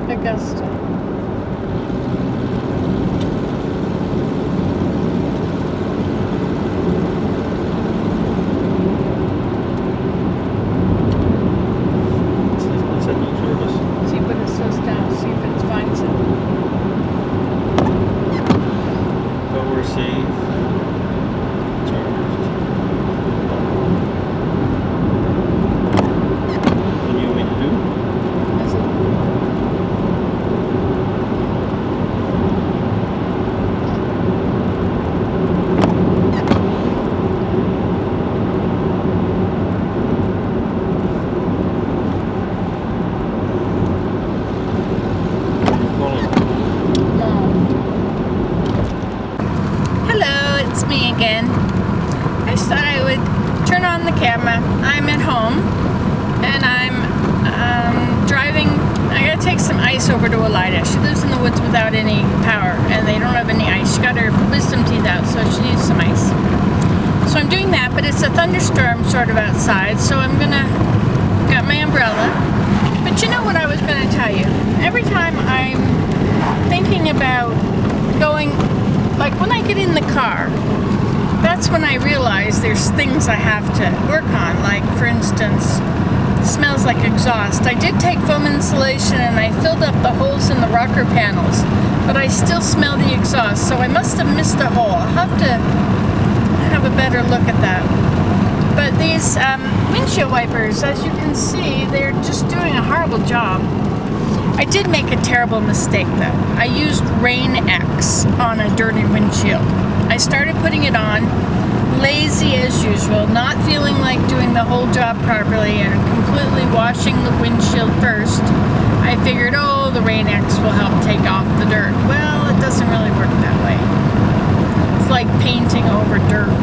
Augusta. It said no service. See what it says down, see if it finds it. Power save. Charged. What do you want me to do? Is it? Hello, it's me again. I just thought I would turn on the camera. I'm at home and I'm driving. I gotta take some ice over to Elida. She lives in the woods without any power and they don't have any ice. She got her wisdom teeth out, so she needs some ice. So I'm doing that, but it's a thunderstorm sort of outside, so I'm gonna got my umbrella. But you know what I was gonna tell you? Every time I'm thinking about going, like when I get in the car, that's when I realized there's things I have to work on. Like, for instance, smells like exhaust. I did take foam insulation and I filled up the holes in the rocker panels, but I still smell the exhaust, so I must have missed a hole. I'll have to have a better look at that. But these windshield wipers, as you can see, they're just doing a horrible job. I did make a terrible mistake though. I used Rain X on a dirty windshield. I started putting it on, lazy as usual, not feeling like doing the whole job properly and completely washing the windshield first. I figured, oh, the Rain X will help take off the dirt. Well, it doesn't really work that way. It's like painting over dirt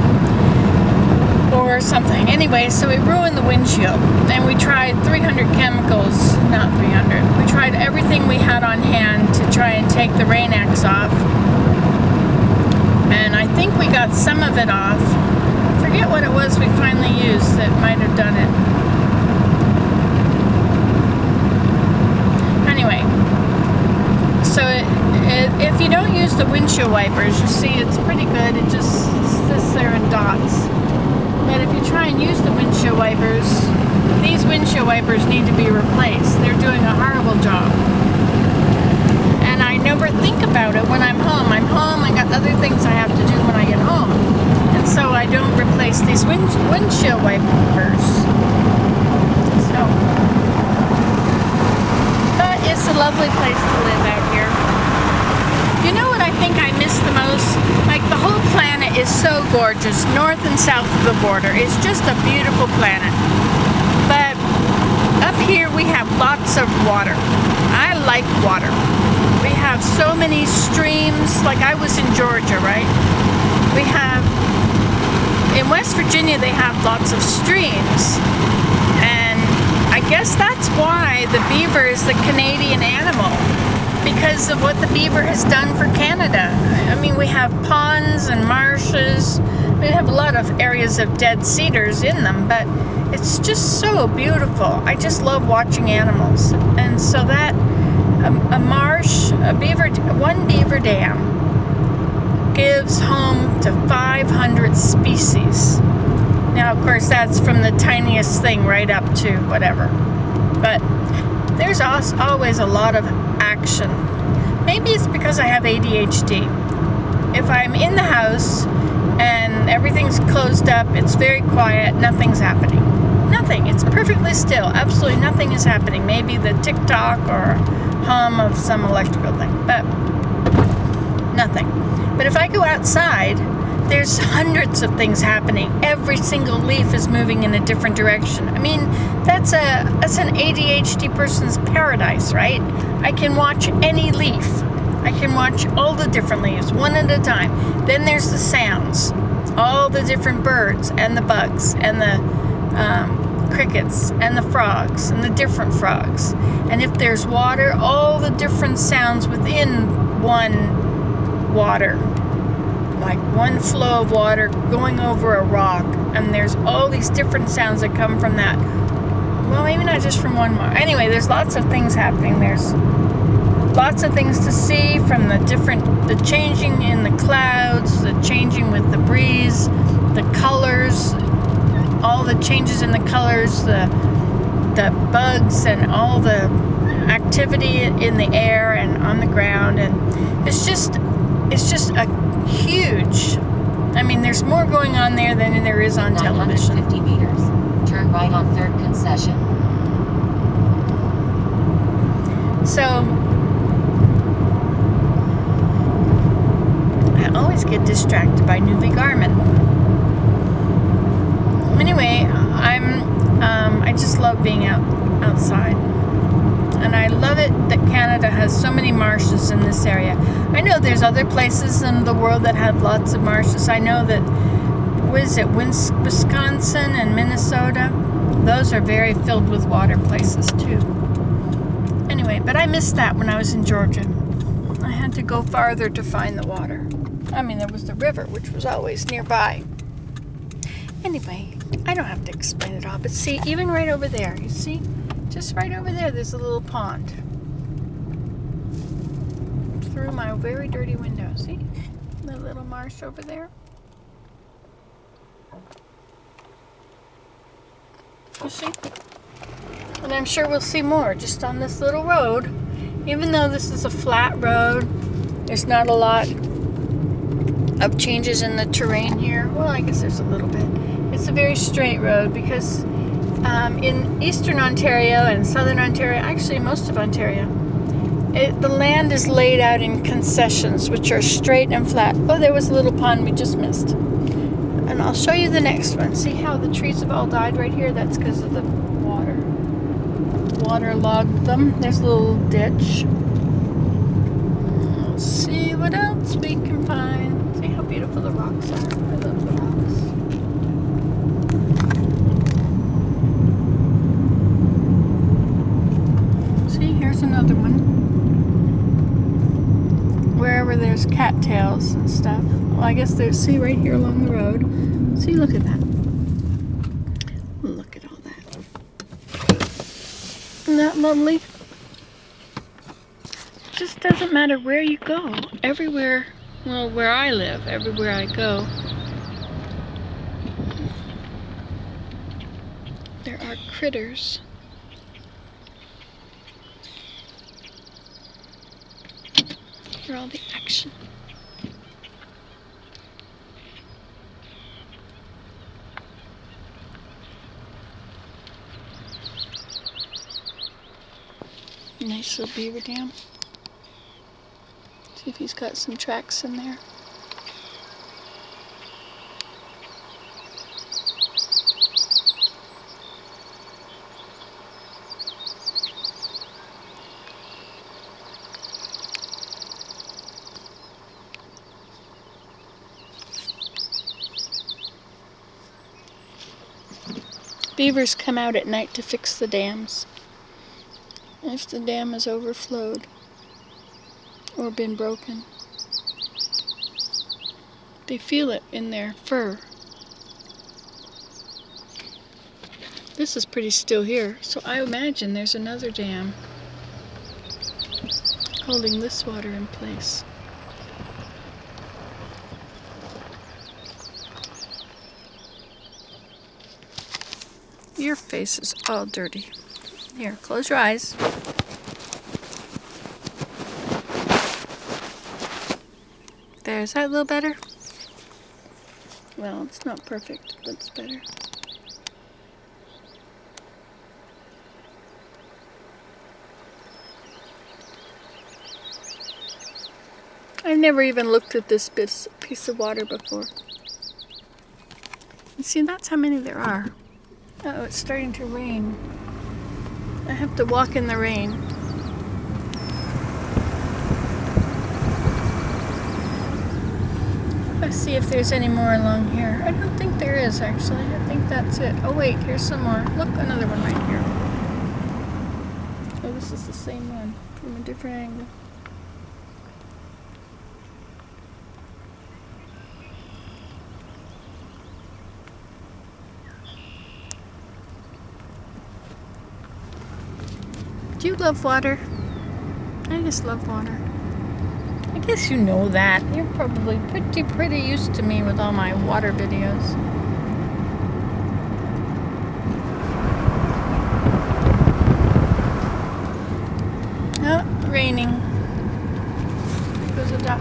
or something. Anyway, so it ruined the windshield, and we tried 300 chemicals, not 300. We tried everything we had on hand to try and take the Rain X off, and I think we got some of it off. I forget what it was we finally used that might have done it. Anyway, so if you don't use the windshield wipers, you see it's pretty good. It just sits there in dots. But if you try and use the windshield wipers, these windshield wipers need to be replaced. They're doing a horrible job. And I never think about it when I'm home. I'm home, I got other things I have to do when I get home. And so I don't replace these windshield wipers. So, but it's a lovely place to live out here. You know what I think I miss the most? Like, the whole planet is so gorgeous, north and south of the border. It's just a beautiful planet. But up here we have lots of water. I like water. We have so many streams. Like, I was in Georgia, right? We have, in West Virginia, they have lots of streams. And I guess that's why the beaver is the Canadian animal. Because of what the beaver has done for Canada. I mean, we have ponds and marshes. We have a lot of areas of dead cedars in them, but it's just so beautiful. I just love watching animals. And so that, a marsh, one beaver dam gives home to 500 species. Now, of course, that's from the tiniest thing right up to whatever. But there's always a lot of action. Maybe it's because I have ADHD. If I'm in the house and everything's closed up, it's very quiet, nothing's happening. Nothing. It's perfectly still. Absolutely nothing is happening. Maybe the tick-tock or hum of some electrical thing, but nothing. But if I go outside, there's hundreds of things happening. Every single leaf is moving in a different direction. I mean, that's an ADHD person's paradise, right? I can watch any leaf. I can watch all the different leaves, one at a time. Then there's the sounds, all the different birds and the bugs and the crickets and the frogs and the different frogs. And if there's water, all the different sounds within one water. Like one flow of water going over a rock, and there's all these different sounds that come from that. Well, maybe not just from one rock. Anyway, there's lots of things happening. There's lots of things to see, from the changing in the clouds, the changing with the breeze, the colors, all the changes in the colors, the bugs and all the activity in the air and on the ground, and it's just a huge. I mean, there's more going on there than there is on television. 950 meters. Turn right on 3rd concession. So I always get distracted by Nuvi Garmin. Anyway, I just love being outside. And I love it that Canada has so many marshes in this area. I know there's other places in the world that have lots of marshes. I know that, Wisconsin and Minnesota? Those are very filled with water places too. Anyway, but I missed that when I was in Georgia. I had to go farther to find the water. I mean, there was the river, which was always nearby. Anyway, I don't have to explain it all, but see, even right over there, you see? Just right over there, there's a little pond. Through my very dirty window, see? The little marsh over there. You see? And I'm sure we'll see more just on this little road. Even though this is a flat road, there's not a lot of changes in the terrain here. Well, I guess there's a little bit. It's a very straight road because in eastern Ontario and southern Ontario, actually most of Ontario, the land is laid out in concessions, which are straight and flat. Oh, there was a little pond we just missed. And I'll show you the next one. See how the trees have all died right here? That's because of the water. Water logged them. There's a little ditch. Let's see what else we can find. See how beautiful the rocks are. I love the rocks. See, here's another one. Wherever there's cattails and stuff. Well, I guess there's, see right here along the road. See, look at that. Look at all that. Isn't that lovely? It just doesn't matter where you go. Everywhere, well, where I live, everywhere I go, there are critters. For all the action. Nice little beaver dam. See if he's got some tracks in there. Beavers come out at night to fix the dams. If the dam has overflowed or been broken, they feel it in their fur. This is pretty still here, so I imagine there's another dam holding this water in place. Your face is all dirty. Here, close your eyes. There, is that a little better? Well, it's not perfect, but it's better. I've never even looked at this piece of water before. You see, that's how many there are. Uh-oh, it's starting to rain. I have to walk in the rain. Let's see if there's any more along here. I don't think there is, actually. I think that's it. Oh, wait, here's some more. Look, another one right here. Oh, this is the same one from a different angle. Do you love water? I just love water. I guess you know that. You're probably pretty used to me with all my water videos. Oh, raining. There goes a duck.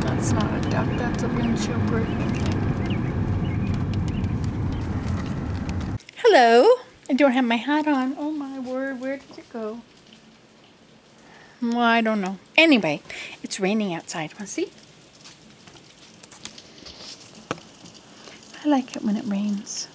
That's not a duck, that's a windshield breaking thing. Hello. I don't have my hat on. Oh my word, where did it go? Well, I don't know. Anyway, it's raining outside. Want to see? I like it when it rains.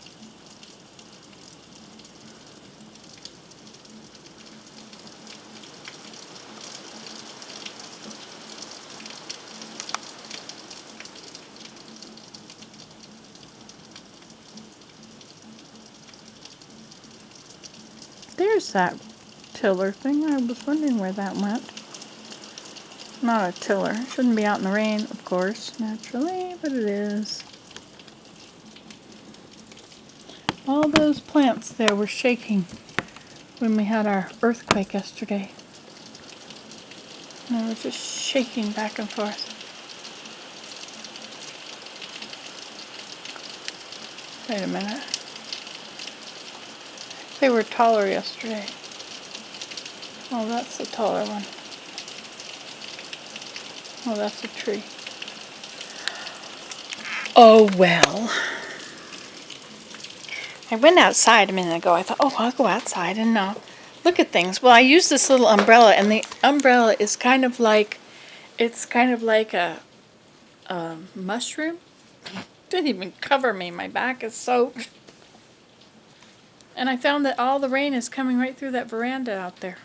There's that tiller thing. I was wondering where that went. Not a tiller. It shouldn't be out in the rain, of course, naturally, but it is. All those plants there were shaking when we had our earthquake yesterday. And they were just shaking back and forth. Wait a minute. They were taller yesterday. Oh, that's the taller one. Oh, that's a tree. Oh, well. I went outside a minute ago. I thought, oh, I'll go outside and look at things. Well, I used this little umbrella, and the umbrella is kind of like, it's kind of like a mushroom. Didn't even cover me. My back is soaked. And I found that all the rain is coming right through that veranda out there.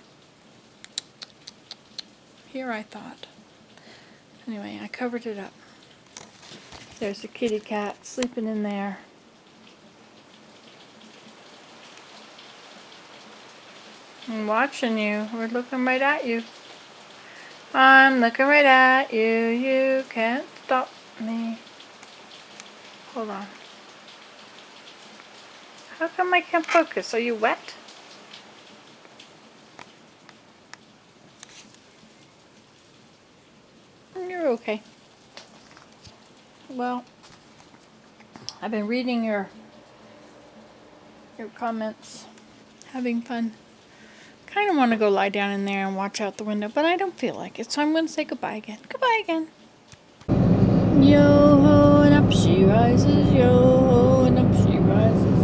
Here, I thought. Anyway, I covered it up. There's a kitty cat sleeping in there. I'm watching you. We're looking right at you. I'm looking right at you. You can't stop me. Hold on. How come I can't focus? Are you wet? You're okay. Well, I've been reading your comments, having fun. Kind of want to go lie down in there and watch out the window, but I don't feel like it, so I'm going to say goodbye again. Goodbye again. Yo-ho, and up she rises. Yo-ho, and up she rises.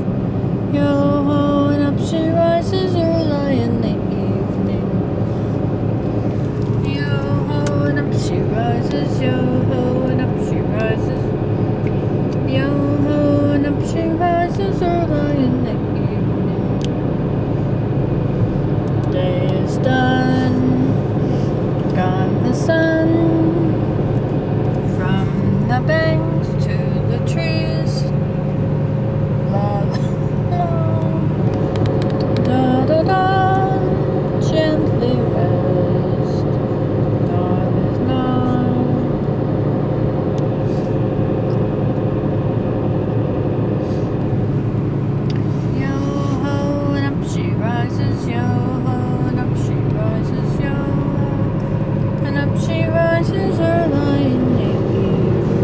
Yo-ho, and up she rises early in the evening. Yo-ho, and up she rises. Yo-ho, and up she rises. Yo-ho, and up she rises early in the evening. Day is done, gone the sun, from the banks to the trees. La la la, da da da, gently rest. Dawn is nigh. Yo ho, and up she rises. Yo ho, and up she rises. Yo ho, and up she rises early in the evening.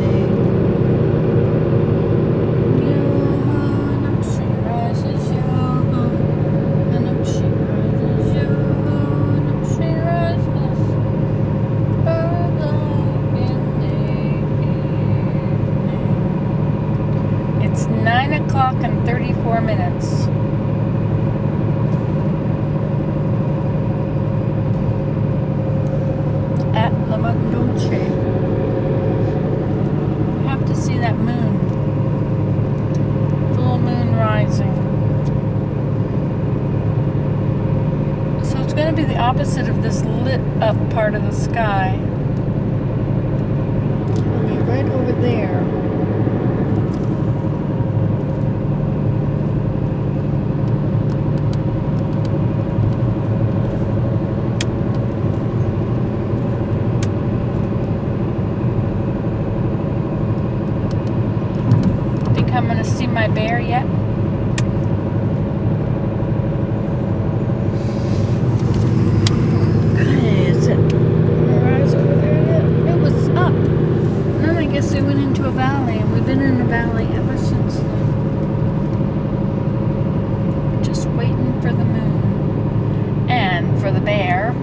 Yo ho, and up she rises. Yo ho, and up she rises. Yo ho, and up she rises early in the evening. It's 9 o'clock and 34 minutes. At La Dolce. You have to see that moon. Full moon rising. So it's going to be the opposite of this lit up part of the sky. It'll be right over there. I'm going to see my bear yet? Is it rise over there yet? It was up. And then I guess we went into a valley, and we've been in a valley ever since then. Just waiting for the moon. And for the bear.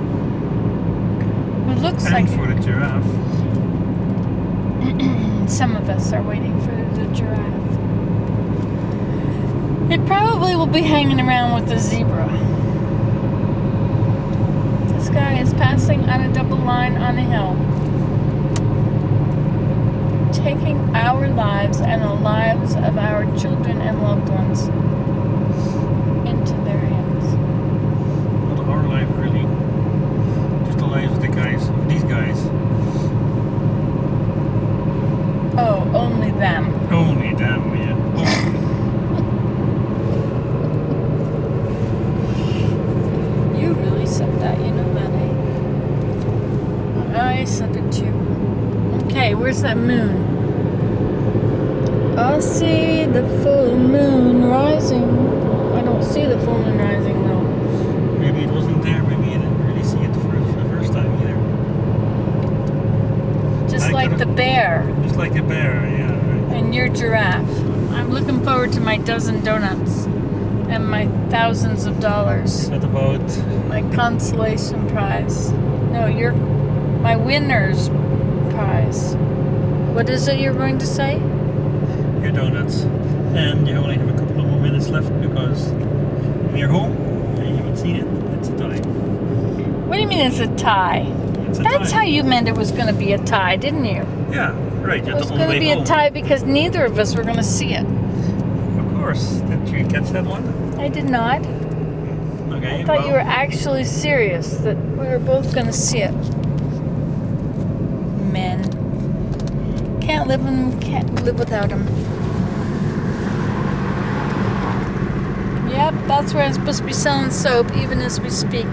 It looks And like for the giraffe. some of us are waiting for the giraffe. It probably will be hanging around with the zebra. This guy is passing on a double line on a hill, taking our lives and the lives of our children and loved ones into their hands. Not our life, really. Just the lives of the guys, of these guys. Oh, only them. Only them, yeah. You really said that, you know that, eh? I said it too. Okay, where's that moon? I see the full moon rising. I don't see the full moon rising though. Maybe it wasn't there, maybe you didn't really see it for the first time either. Just like the bear Just like the bear, yeah. Right. and your giraffe. I'm looking forward to my dozen donuts and my thousands of dollars. What about My consolation prize. No, my winner's prize. What is it you're going to say? your donuts? And you only have a couple of more minutes left because when you're home and you haven't seen it, it's a tie. What do you mean it's a tie? It's a That's tie. how you meant it was going to be a tie, didn't you? Yeah, right. It You're was on the going to way be home. a tie because neither of us were going to see it. Of course. Did you catch that one? I did not. Okay. I thought well, you were actually serious that we were both going to see it. Men. Can't live without them. Yep, that's where I'm supposed to be selling soap even as we speak.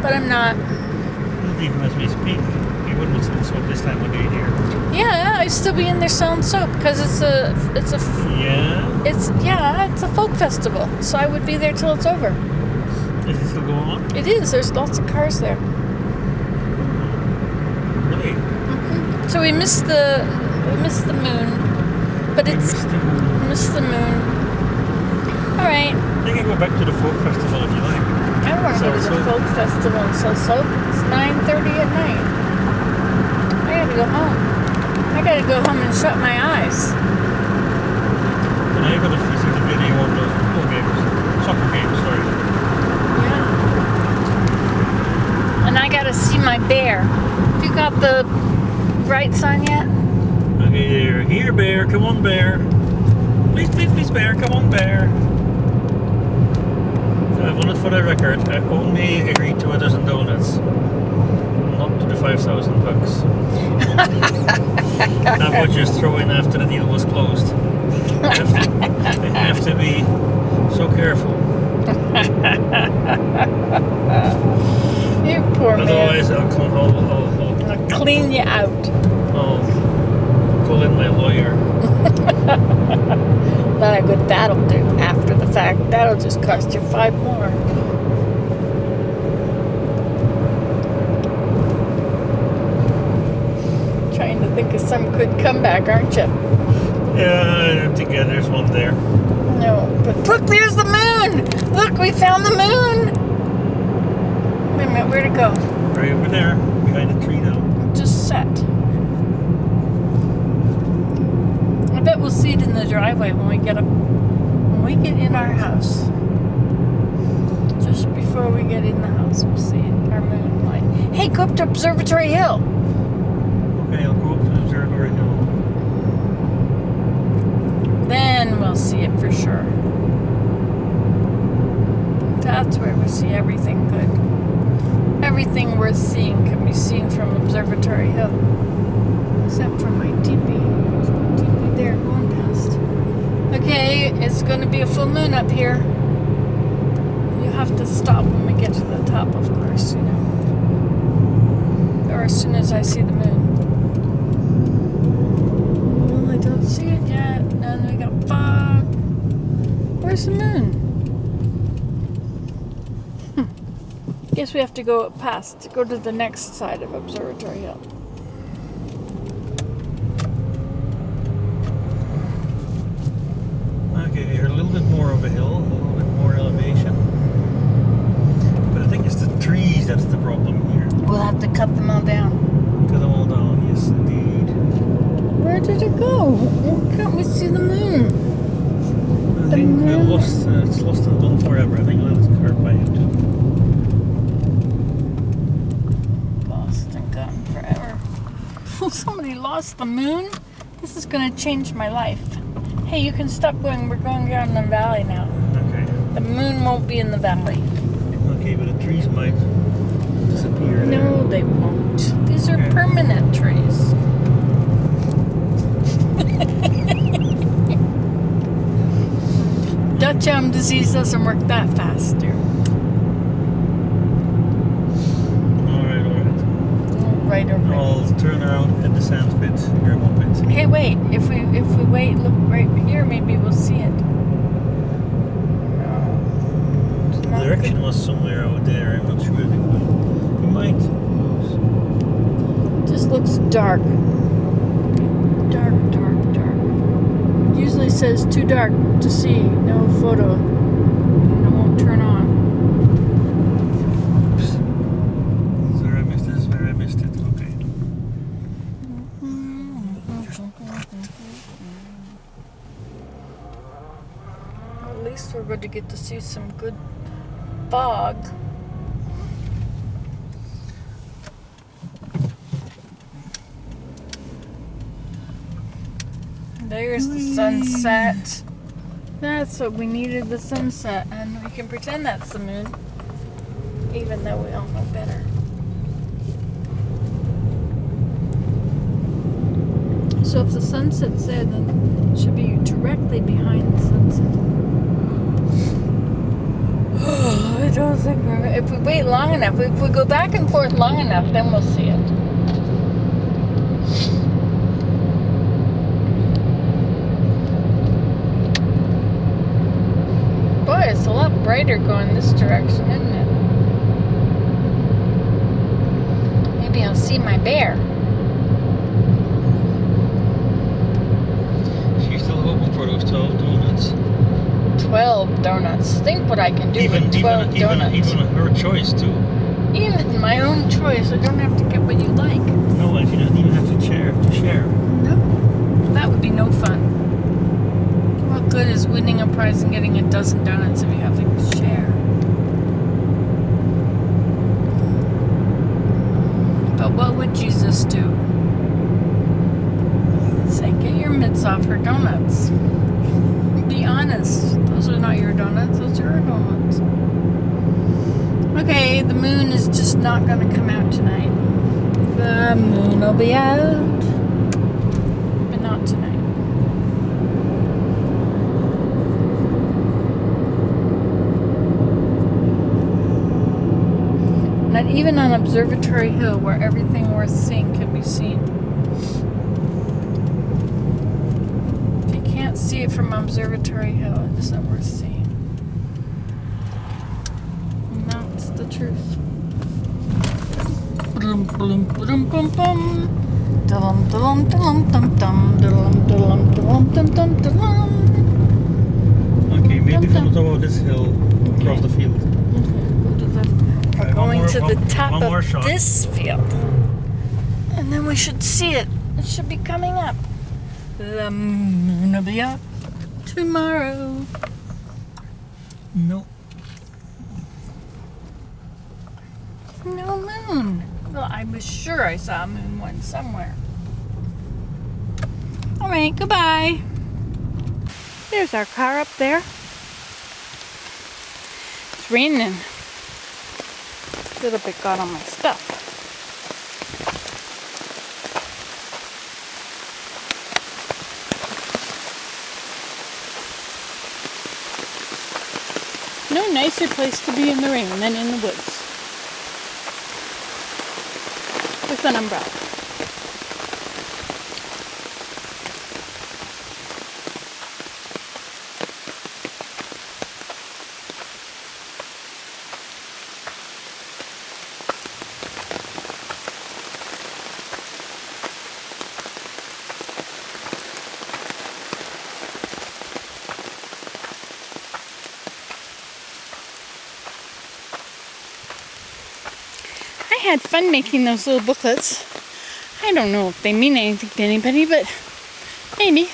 But I'm not. Not even as we speak. You wouldn't sell soap this time of day here. Yeah, I'd still be in there selling soap because it's a Yeah. it's a folk festival. So I would be there till it's over. Is it still going on? It is. There's lots of cars there. Really? So we missed the moon, but it's missed the moon. All right. You can go back to the folk festival if you like. I don't want to go to the Soap. folk festival and sell soap. It's 9:30 at night. I gotta go home. I gotta go home and shut my eyes. And I got to visit the video of those football games. Soccer games, sorry. Yeah. And I gotta see my bear. Have you got the right sign yet? Okay, there. Here, bear. Come on, bear. Please, please, please, bear. Come on, bear. I want it for the record. I only agreed to a dozen donuts. Not to the $5,000. That was just throw in after the deal was closed. I have to be so careful. You poor man. Otherwise, I'll I'll clean you out. call in my lawyer. What that'll do after the fact. That'll just cost you 5 more. Trying to think of some good comeback, aren't you? Yeah, I don't think there's one there. No, but look, there's the moon! Look, we found the moon! Wait a minute, where'd it go? Right over there, behind the tree now. It just set. I bet we'll see it in the driveway when we get in our house. Just before we get in the house, we'll see it, our moonlight. Hey, go up to Observatory Hill. Okay, I'll go up to the Observatory Hill. Then we'll see it for sure. That's where we see everything good. Everything worth seeing can be seen from Observatory Hill. Except for my teepee. There's my teepee there going past. Okay, it's going to be a full moon up here. You have to stop when we get to the top, of course, you know. Or as soon as I see the moon. Well, I don't see it yet. And we got fog. Where's the moon? Guess we have to go to the next side of Observatory Hill. Okay, you're a little bit more of a hill, a little bit more elevation. But I think it's the trees that's the problem here. We'll have to cut them all down. Cut them all down, yes indeed. Where did it go? Why can't we see the moon? I think it's lost and gone forever. I think Len's car by it. Lost and gone forever. Somebody lost the moon? This is going to change my life. Hey, you can stop going. We're going down the valley now. Okay. The moon won't be in the valley. Okay, but the trees might disappear. No, they won't. These are Okay. permanent trees. Dutch elm disease doesn't work that fast, dear. Alright. Right over. I'll turn around at the sand pit, gravel pit. Hey, wait. If we wait, look right here, maybe we'll see it. No. It's The not direction was somewhere out there. I'm not sure if it will. We might. It just looks dark. Dark. Usually says too dark to see, no photo, and it won't turn on. Oops. Sorry, I missed this. Where I missed it. Okay. At least we're going to get to see some good fog. There's the sunset. That's what we needed, the sunset. And we can pretend that's the moon, even though we all know better. So if the sunset's there, then it should be directly behind the sunset. I don't think we're... If we wait long enough, if we go back and forth long enough, then we'll see it. Boy, it's a lot brighter going this direction, isn't it? Maybe I'll see my bear. She's still hoping for those 12 donuts. 12 donuts. Think what I can do with 12 donuts. Even her choice too. Even my own choice. I don't have to get what you like. No, and she doesn't even have to share. No. That would be no fun. What good is winning a prize and getting a dozen donuts if you have to share? But what would Jesus do? He'd say, get your mitts off her donuts. Be honest. Those are not your donuts. Those are her donuts. Okay, the moon is just not going to come out tonight. The moon will be out. But not tonight. Not even on Observatory Hill, where everything worth seeing can be seen. If you can't see it from Observatory Hill, it isn't worth seeing. And that's the truth. Blum, blum, blum, blum, blum. Dum, dum, dum, dum, dum, dum, dum, dum, dum, dum, dum. Okay, maybe from the top of this hill, across the field. We're going to the top one more of shot. this field. And then we should see it. It should be coming up. The moon will be up tomorrow. No. No moon. Well, I was sure I saw a moon one somewhere. All right, goodbye. There's our car up there. It's raining. A little bit got on my stuff. No nicer place to be in the rain than in the woods. With an umbrella. I had fun making those little booklets. I don't know if they mean anything to anybody, but maybe.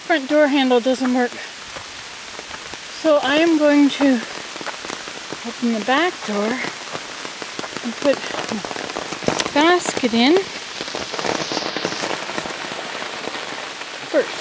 Front door handle doesn't work. So I am going to open the back door and put the basket in first.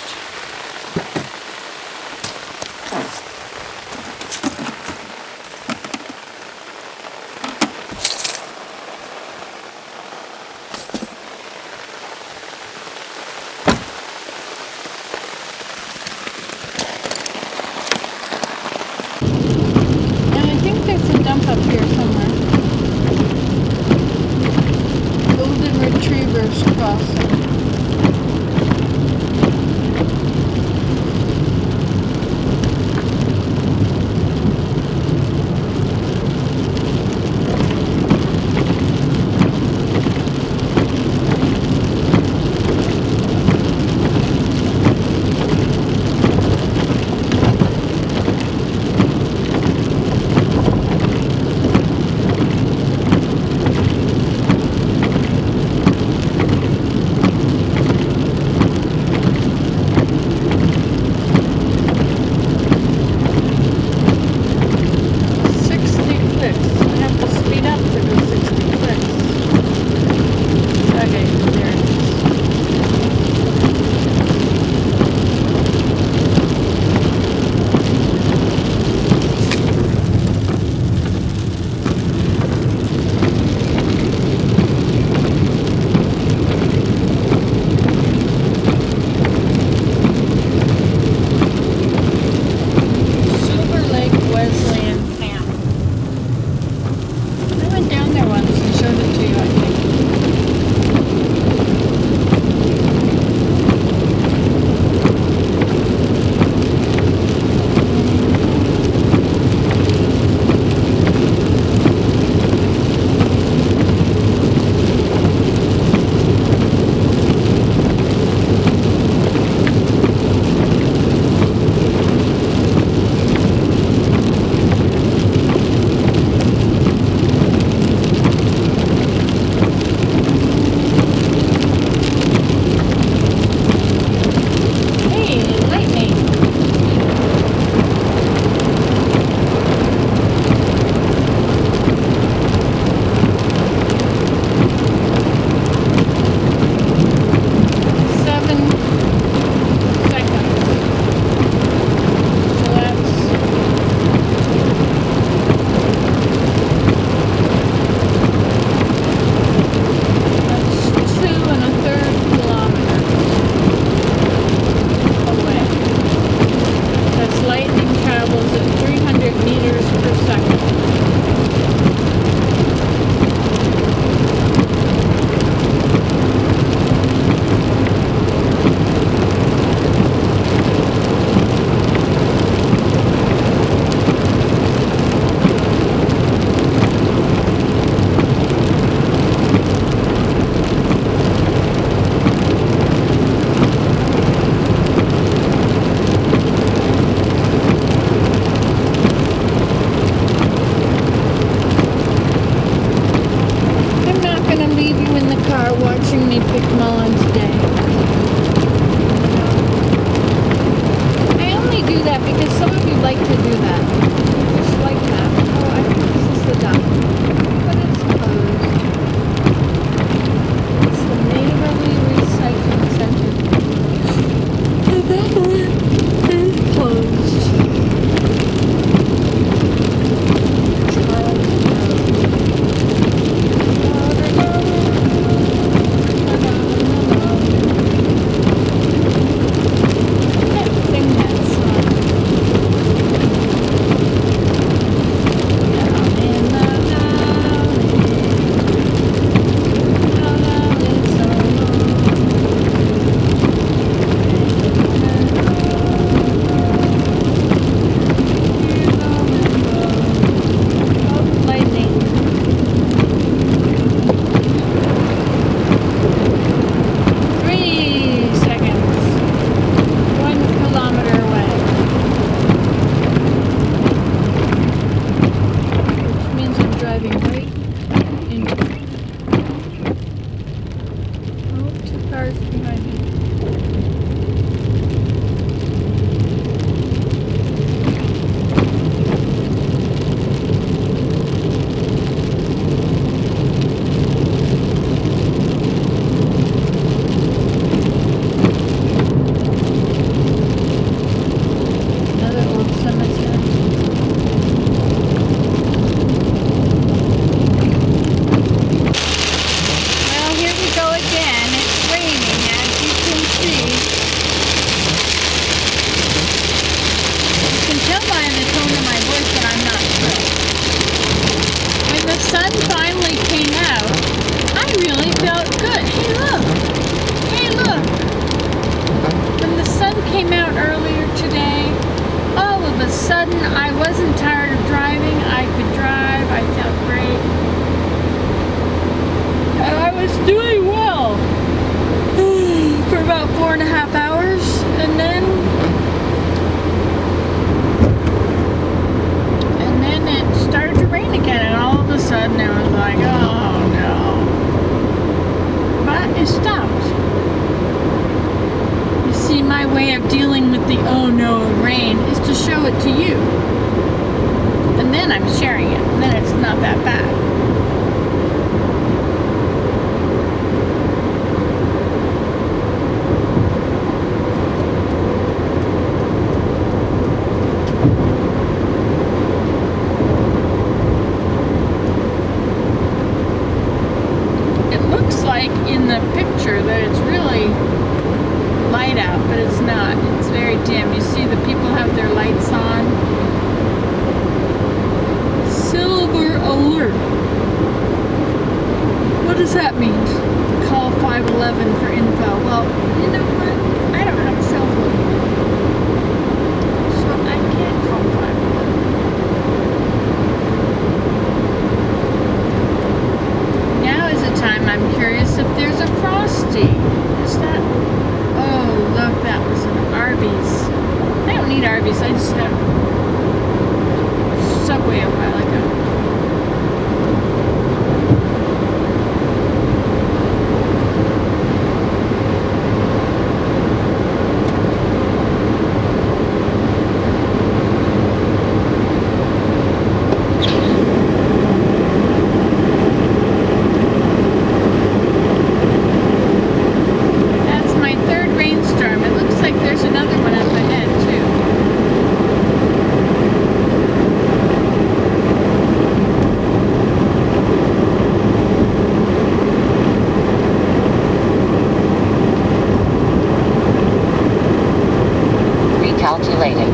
sudden, I wasn't tired of driving. I could drive. I felt great. And I was doing well for about 4.5 hours. And then it started to rain again. And all of a sudden, I was like, oh no. But it stopped. You see, my way of dealing with the oh no rain is to show it to you. And then I'm sharing it. And then it's not that bad. It looks like in the picture that it's really light out, but it's not. It's very dim. You see the people have their lights on. Silver alert. What does that mean? Call 511 for info. Well, you know what? I don't have a cell phone. So I can't call 511. Now is the time I'm curious if there's a Frosty. Is that... Oh, look, that was an Arby's. I don't need Arby's. I just had Subway a while ago. That's my third rainstorm. It looks like there's another one up ahead, too. Recalculating.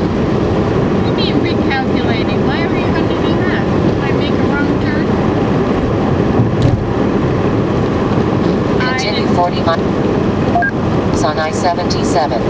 What do you mean recalculating? Why are you going to do that? Did I make a wrong turn? I Continue didn't. 40 miles on I-77.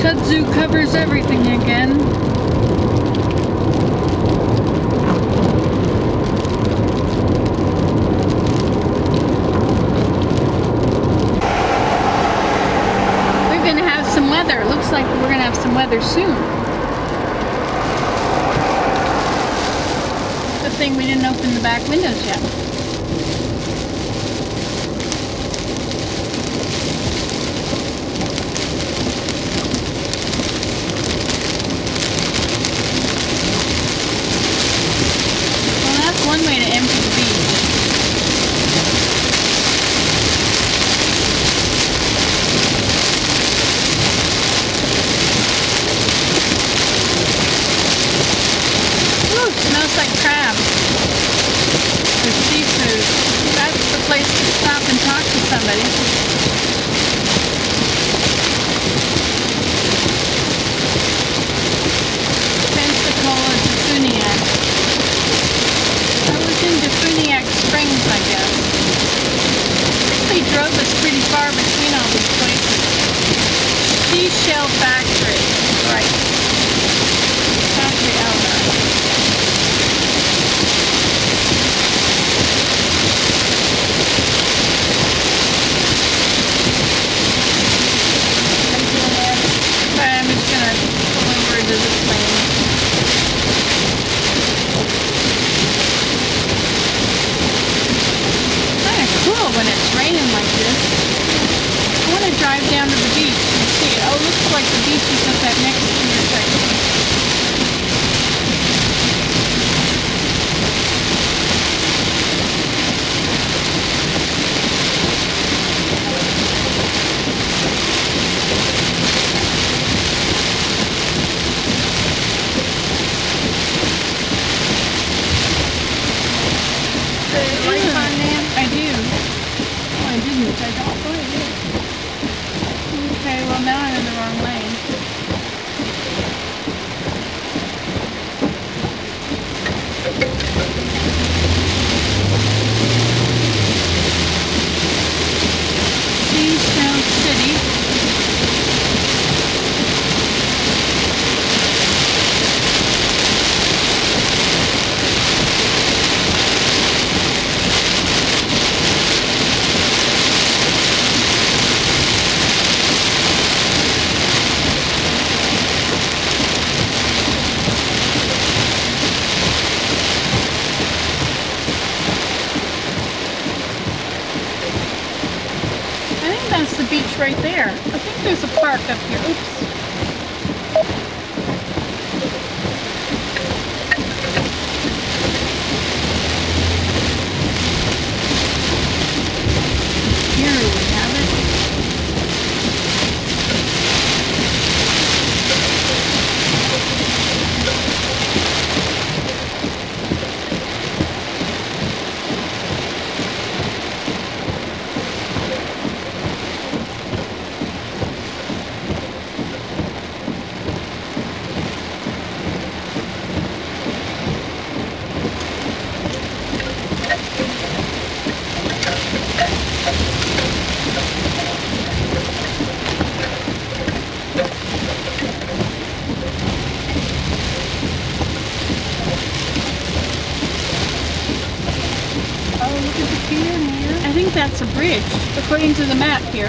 Kudzu covers everything again. We're gonna have some weather. Looks like we're gonna have some weather soon. Good thing we didn't open the back windows yet. One way to empty the beach. Ooh, smells like crab. Or seafood. That's the place to stop and talk to somebody. Pensacola to Funiac. I was in Defuniak Springs, I guess. They drove us pretty far between all these places. Seashell Factory. Right. Factory outlet. But I'm just gonna pull over into this lane. Cool when it's raining like this. I want to drive down to the beach and see it. Oh, looks like the beach is at that next intersection. I do. Oh, I didn't. I don't. Oh, I did. Okay, well now I'm in the wrong lane. Seashell City. That's the beach right there. I think there's a park up here. Oops. Here we have it. I think that's a bridge, according to the map here.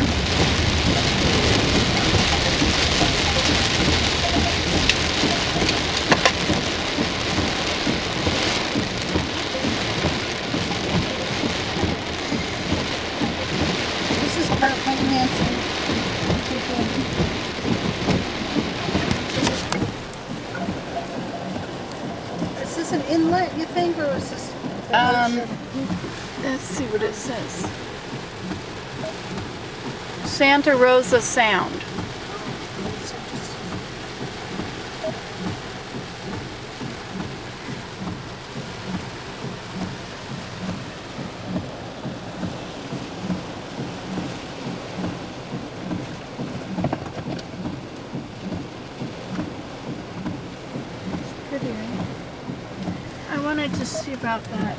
This is perfect, Nancy. Is this an inlet, you think, or is this the ocean? Let's see what it says. Santa Rosa Sound. Pretty, right? I wanted to see about that.